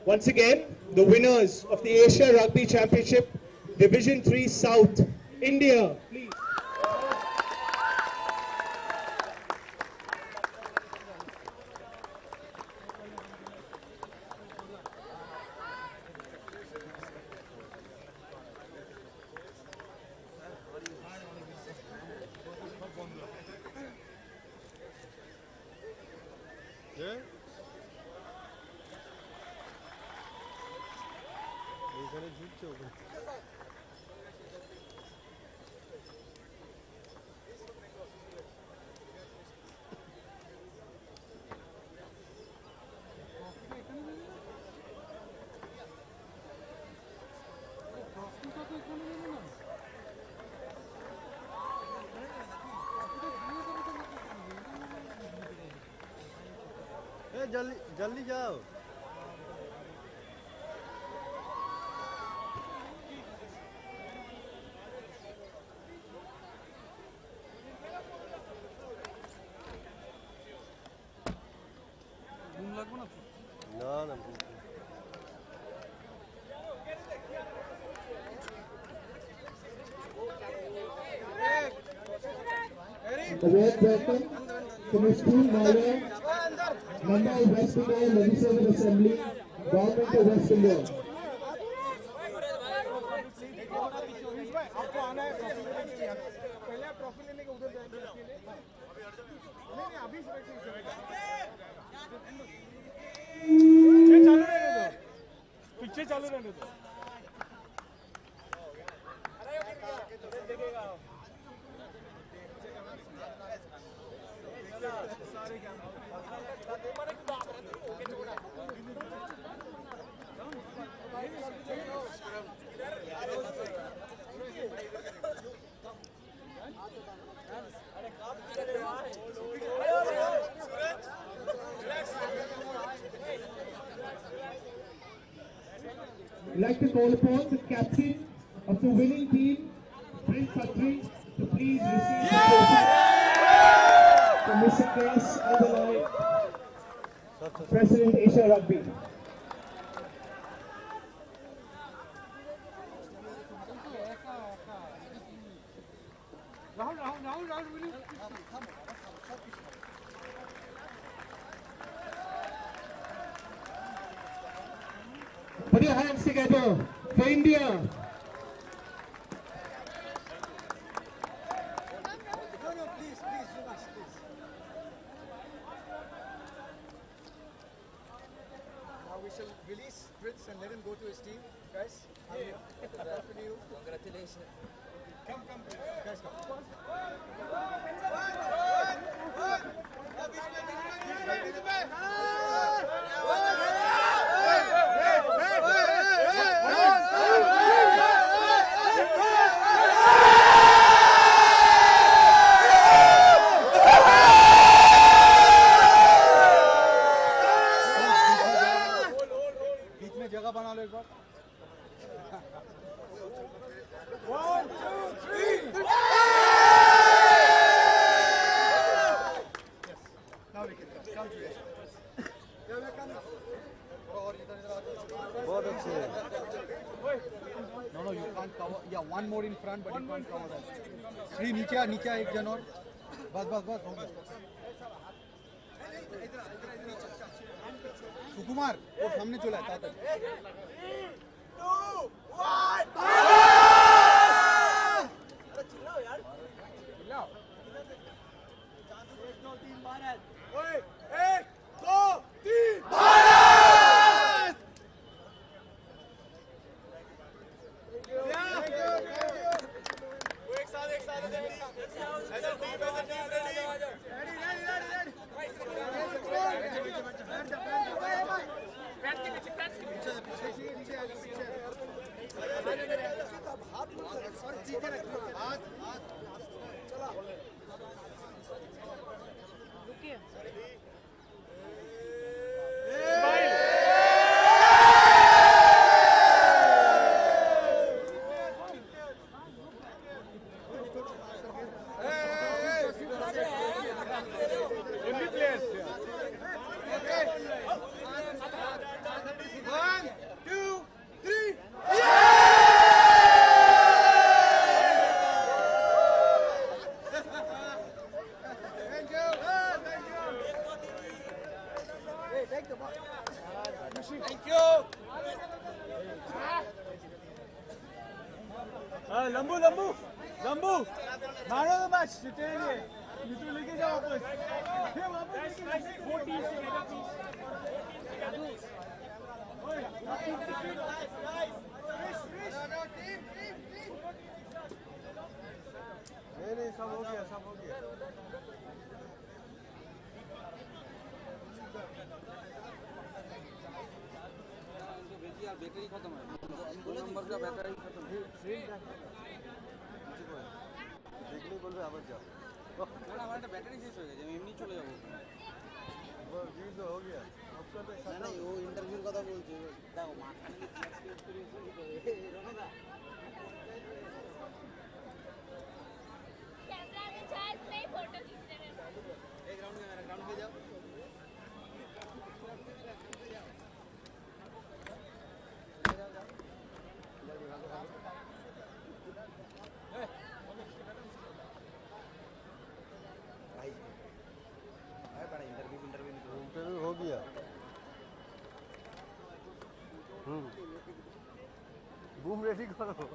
Once again, the winners of the Asia Rugby Championship, Division 3 South, India. Please. जल्दी जल्दी जाओ। ना ना A warm welcome to the school Maya, member of West Bengal Legislative Assembly, Government of West Bengal. Picture चालू रहने दो। I'd like to call upon the captain of the winning team, Prince Khatri, to please receive the trophy from Mr. Chris Underline, President Asia Rugby. Put your hands together for India. No, please, you must, please. Now we shall release Prince and let him go to his team. Guys, I'm here. Welcome you. Congratulations. Come, guys, come. बीच में जगह बना लो एक बार। 1, 2, 3. Now we can come to it. बहुत अच्छे हैं। No, you can't cover. Yeah, one more in front, but you can't cover that. Three, नीचे एक जन और बस हो गया। सुकुमार वो सामने चला है ताकत। 2, 1. लंबू मारो तो बस तेरे लिए मित्र लेके जाओ वापस फिर वापस लेके 14 से नहीं सब हो गया बैटरी खत्म है 2 नंबर का बैटरी खत्म है देखने बोल रहे आवाज जाओ ना हमारा बैटरी शेष हो गया जब एमनी चले जाओ वो जी तो हो गया इंटरव्यू हो गया। बूम रेडी करो।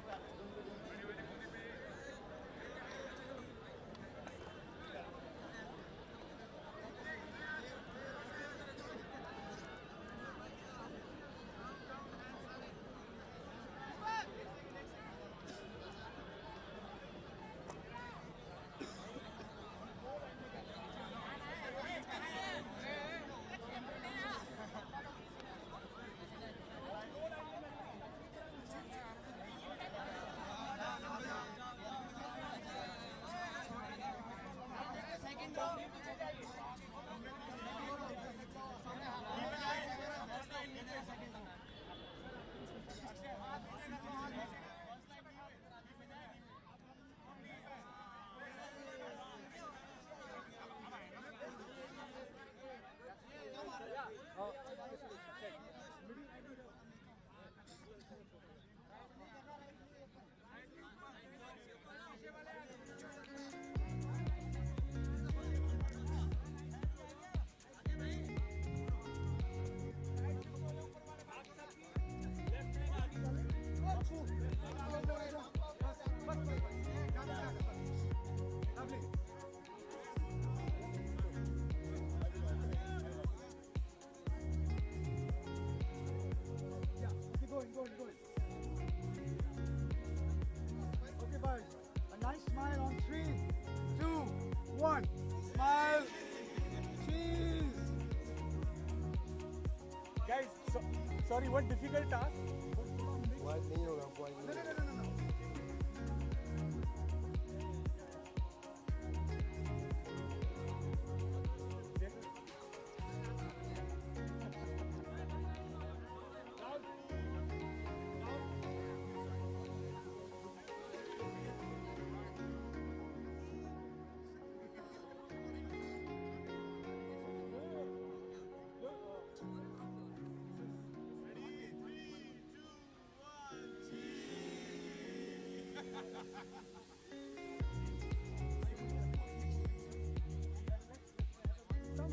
Okay, boys. A nice smile on 3, 2, 1. Smile. Cheese. Guys, sorry, what difficult task? White नहीं होगा, white नहीं होगा। No.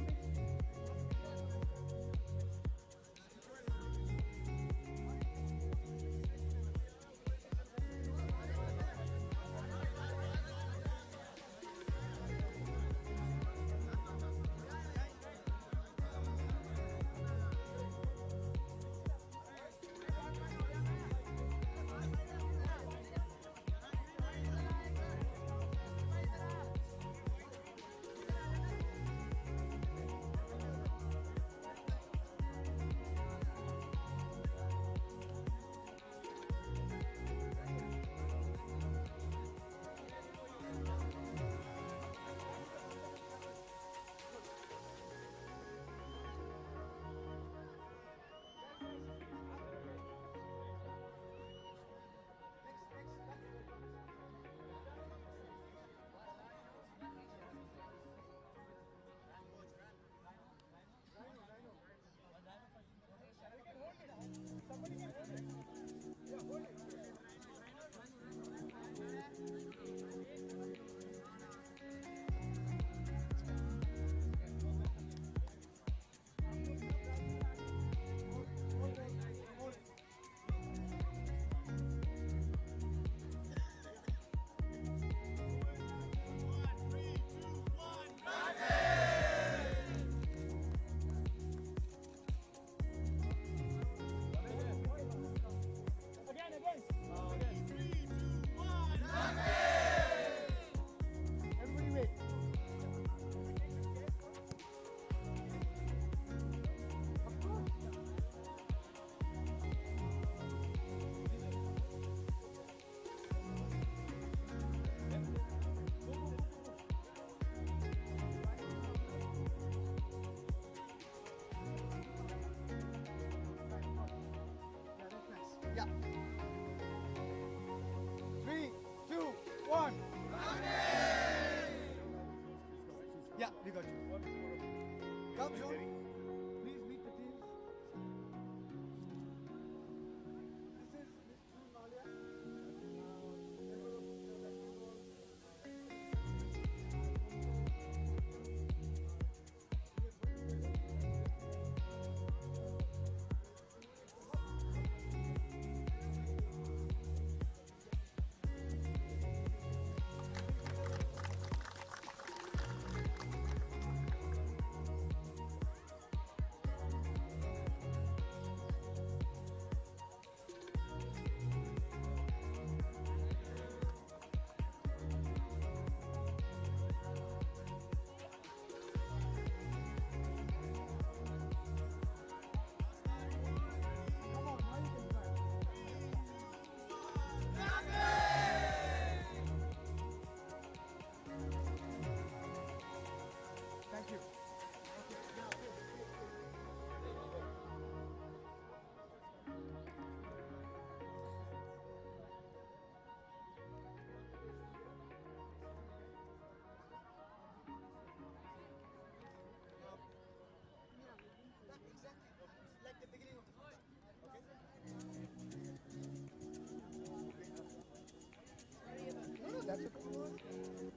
We got you. Come, John. Please meet the teams. This is Miss June Malia. Thank you. Like the beginning of the first. Okay? No, that's okay.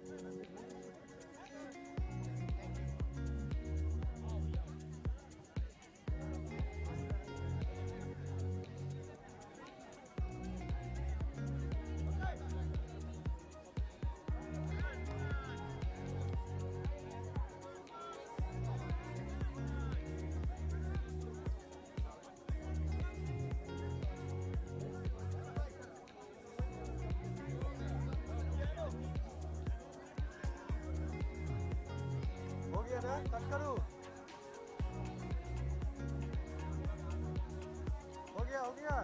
हो गया ना cut करो हो गया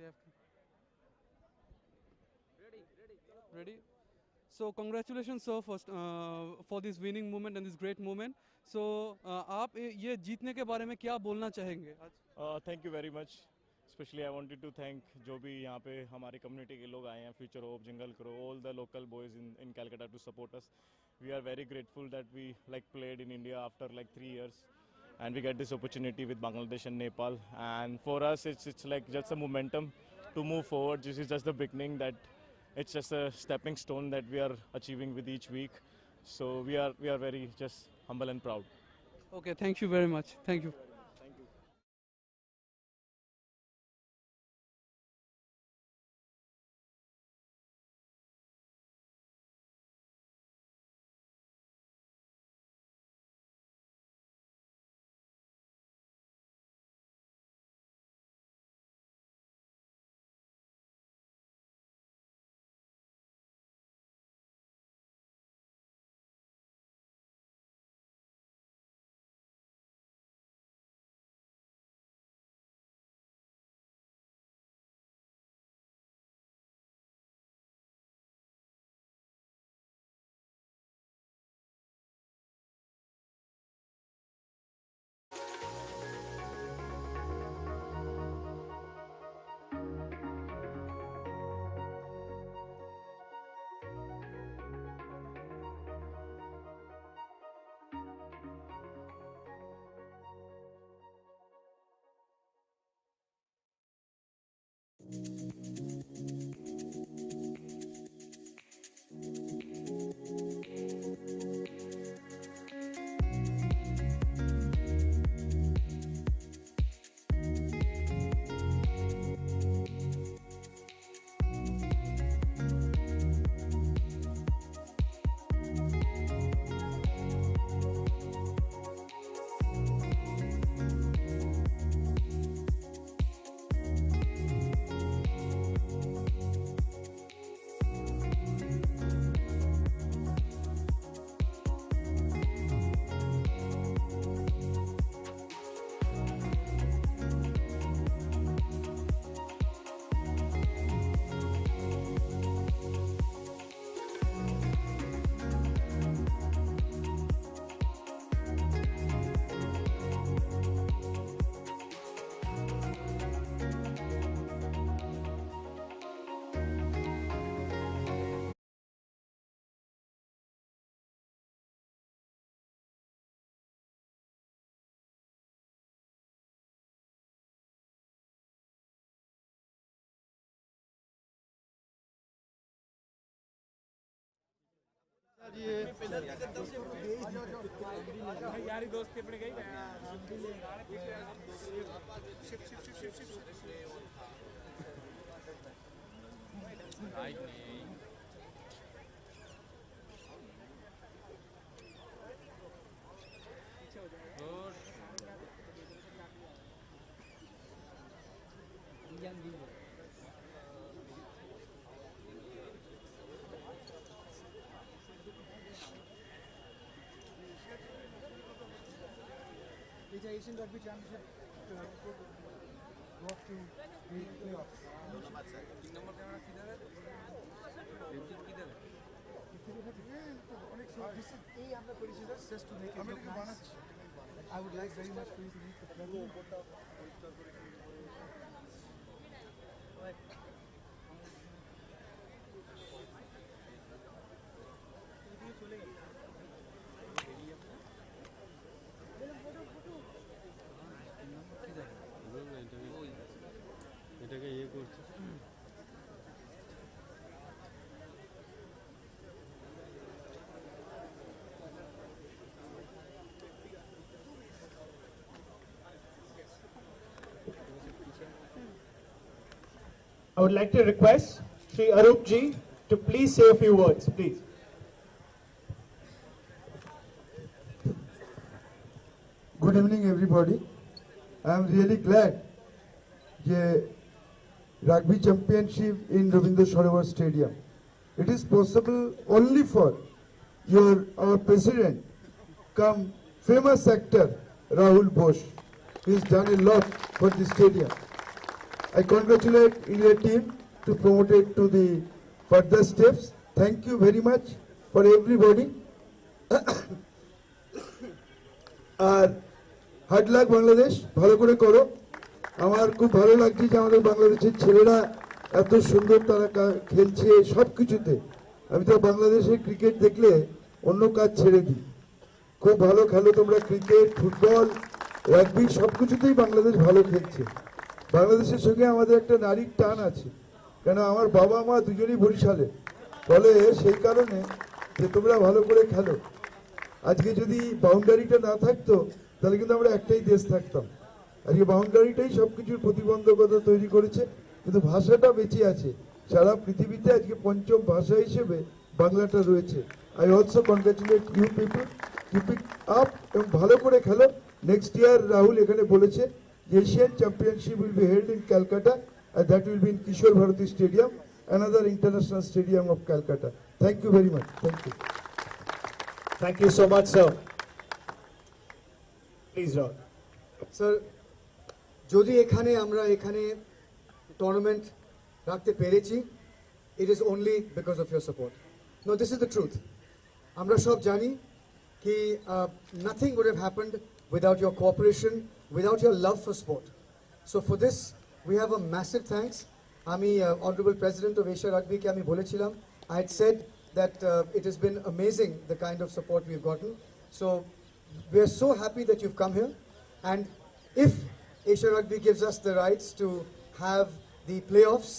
they have. Ready? So congratulations sir first for this winning moment and this great moment. So आप ये जीतने के बारे में क्या बोलना चाहेंगे आज? Thank you very much. Especially I wanted to thank जो भी यहाँ पे हमारे community के लोग आए हैं, Future Hope, Jungle Crow, all the local boys in Calcutta to support us. We are very grateful that we like played in India after like 3 years, and we get this opportunity with Bangladesh and Nepal. And for us, it's like just a momentum to move forward. This is just the beginning. That it's just a stepping stone that we are achieving with each week. So we are very just humble and proud. Okay, thank you very much. Thank you. Thank you. यारी दोस्त के पड़ गई Asian Rugby Championship go up to the playoffs. Just to make it look nice. I would like very much for you to meet the president. I would like to request Sri Arup ji to please say a few words, please. Good evening, everybody. I am really glad the Rugby Championship in Rabindra Sarobar Stadium. It is possible only for our president, come famous actor Rahul Bosch. He has done a lot for the stadium. I congratulate India team to promote it to the further steps. Thank you very much for everybody. আর hard luck Bangladesh, ভালো করে করো। আমার খুব ভালো লাগছে যে আমাদের বাংলাদেশের ছেলেরা এত সুন্দর তারা খেলছে সব কিছুতে। আমি তো বাংলাদেশের ক্রিকেট দেখলে অন্য কাজ ছেড়ে দিই। খুব ভালো খেলো তোমরা, ক্রিকেট, ফুটবল, রাগবি সব কিছুতেই বাংলাদেশ ভালো খেলছে। বাংলাদেশের সঙ্গে আমাদের একটা নারীর টান আছে, কেন আমার বাবা মা দুজনেই বরিশালে, ফলে সেই কারণে যে তোমরা ভালো করে খেলো। আজকে যদি বাউন্ডারিটা না থাকতো তাহলে কিন্তু আমরা একটাই দেশ থাকতাম। আজকে বাউন্ডারিটাই সব কিছুর প্রতিবন্ধকতা তৈরি করেছে, কিন্তু ভাষাটা বেঁচে আছে। সারা পৃথিবীতে আজকে পঞ্চম ভাষা হিসেবে বাংলাটা রয়েছে। I also congratulate you people, keep it up এবং ভালো করে খেলো। নেক্সট ইয়ার রাহুল এখানে বলেছে Asian championship will be held in Calcutta and that will be in Kishore Bharati Stadium, another international stadium of Calcutta. Thank you very much. Thank you. Thank you so much, sir. Please, Rahul. Sir, যদি আমরা এখানে tournament রাখতে পেরেছি, it is only because of your support. No, this is the truth. আমরা সব জানি কি nothing would have happened without your cooperation, without your love for sport. So for this, we have a massive thanks. আমি Honorable President of Asia Rugby কে আমি বলেছিলাম, I had said that it has been amazing the kind of support we've gotten. So we are so happy that you've come here, and if Asia Rugby gives us the rights to have the playoffs,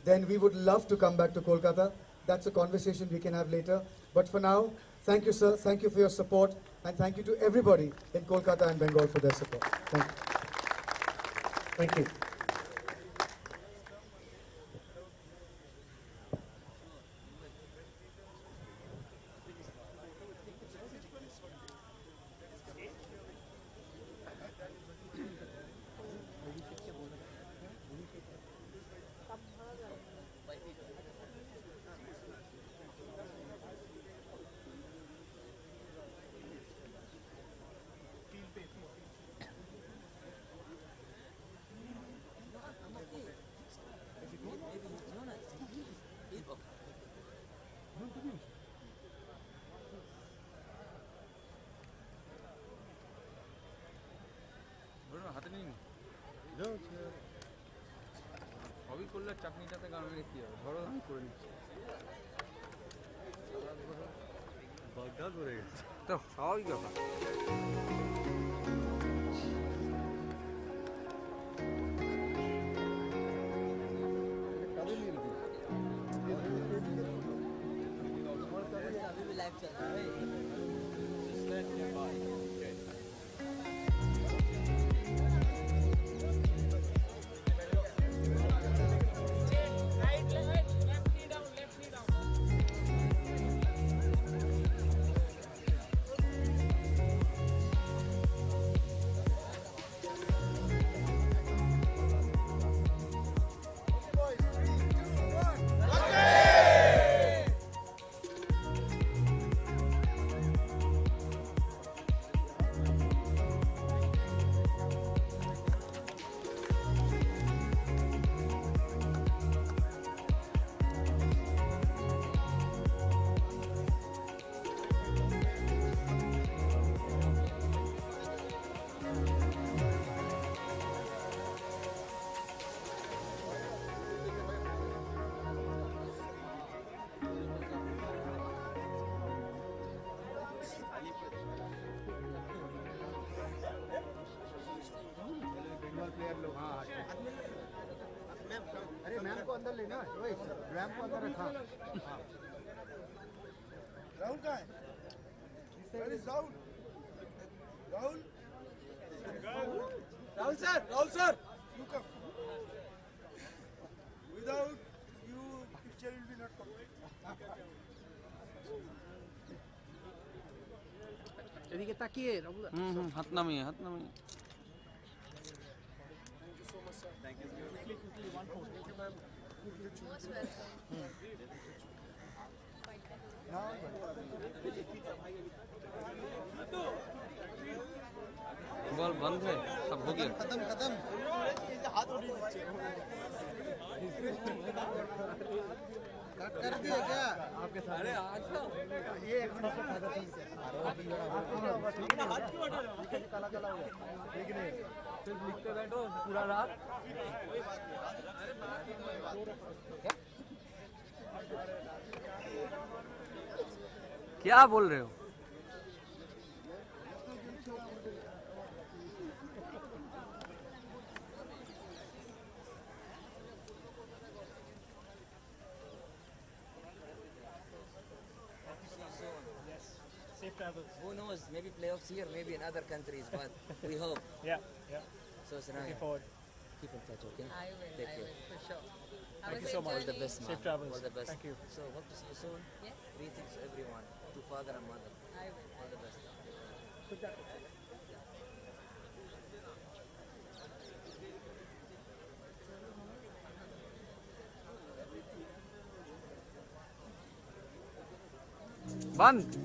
then we would love to come back to Kolkata. That's a conversation we can have later. But for now, thank you, sir. Thank you for your support, and thank you to everybody in Kolkata and Bengal for their support. Thank you. Thank you. হাতে নিন সবই করলে চাটনিটাতে গার্মেন্টে কি হবে, ধরো আমি করে নিচ্ছি। বাগদা ধরে গেছে তো স্বাভাবিক ব্যাপার। अरे मैम को अंदर लेना, रैम को अंदर रखा। राहुल कहाँ है? Where is Rahul? Rahul? Rahul sir, Rahul sir. You come. Without you, picture will be not complete. এদিকে তাকিয়ে হাত নামিয়ে হাত নামিয়ে। बॉल बंद है, सब हो गया। खत्म खत्म। हाथ उड़ी नीचे। कट कर दिया क्या आपके साथ अरे आज ये एक मिनट से फायदा नहीं हाथ क्यों हटा काला काला हो गया ठीक नहीं सिर्फ लिखते बैठो पूरा रात क्या बोल रहे हो Safe travels. Who knows? Maybe playoffs here, maybe in other countries, but we hope. Yeah, yeah. So, Sanaya, Looking forward. keep in touch, okay? I will. Take I care. will for sure. Thank you so much. All the best, man. Safe travels. All the best. Thank you. So, hope to see you soon. Yes. Greetings to everyone, to father and mother. I will. All the best. बंद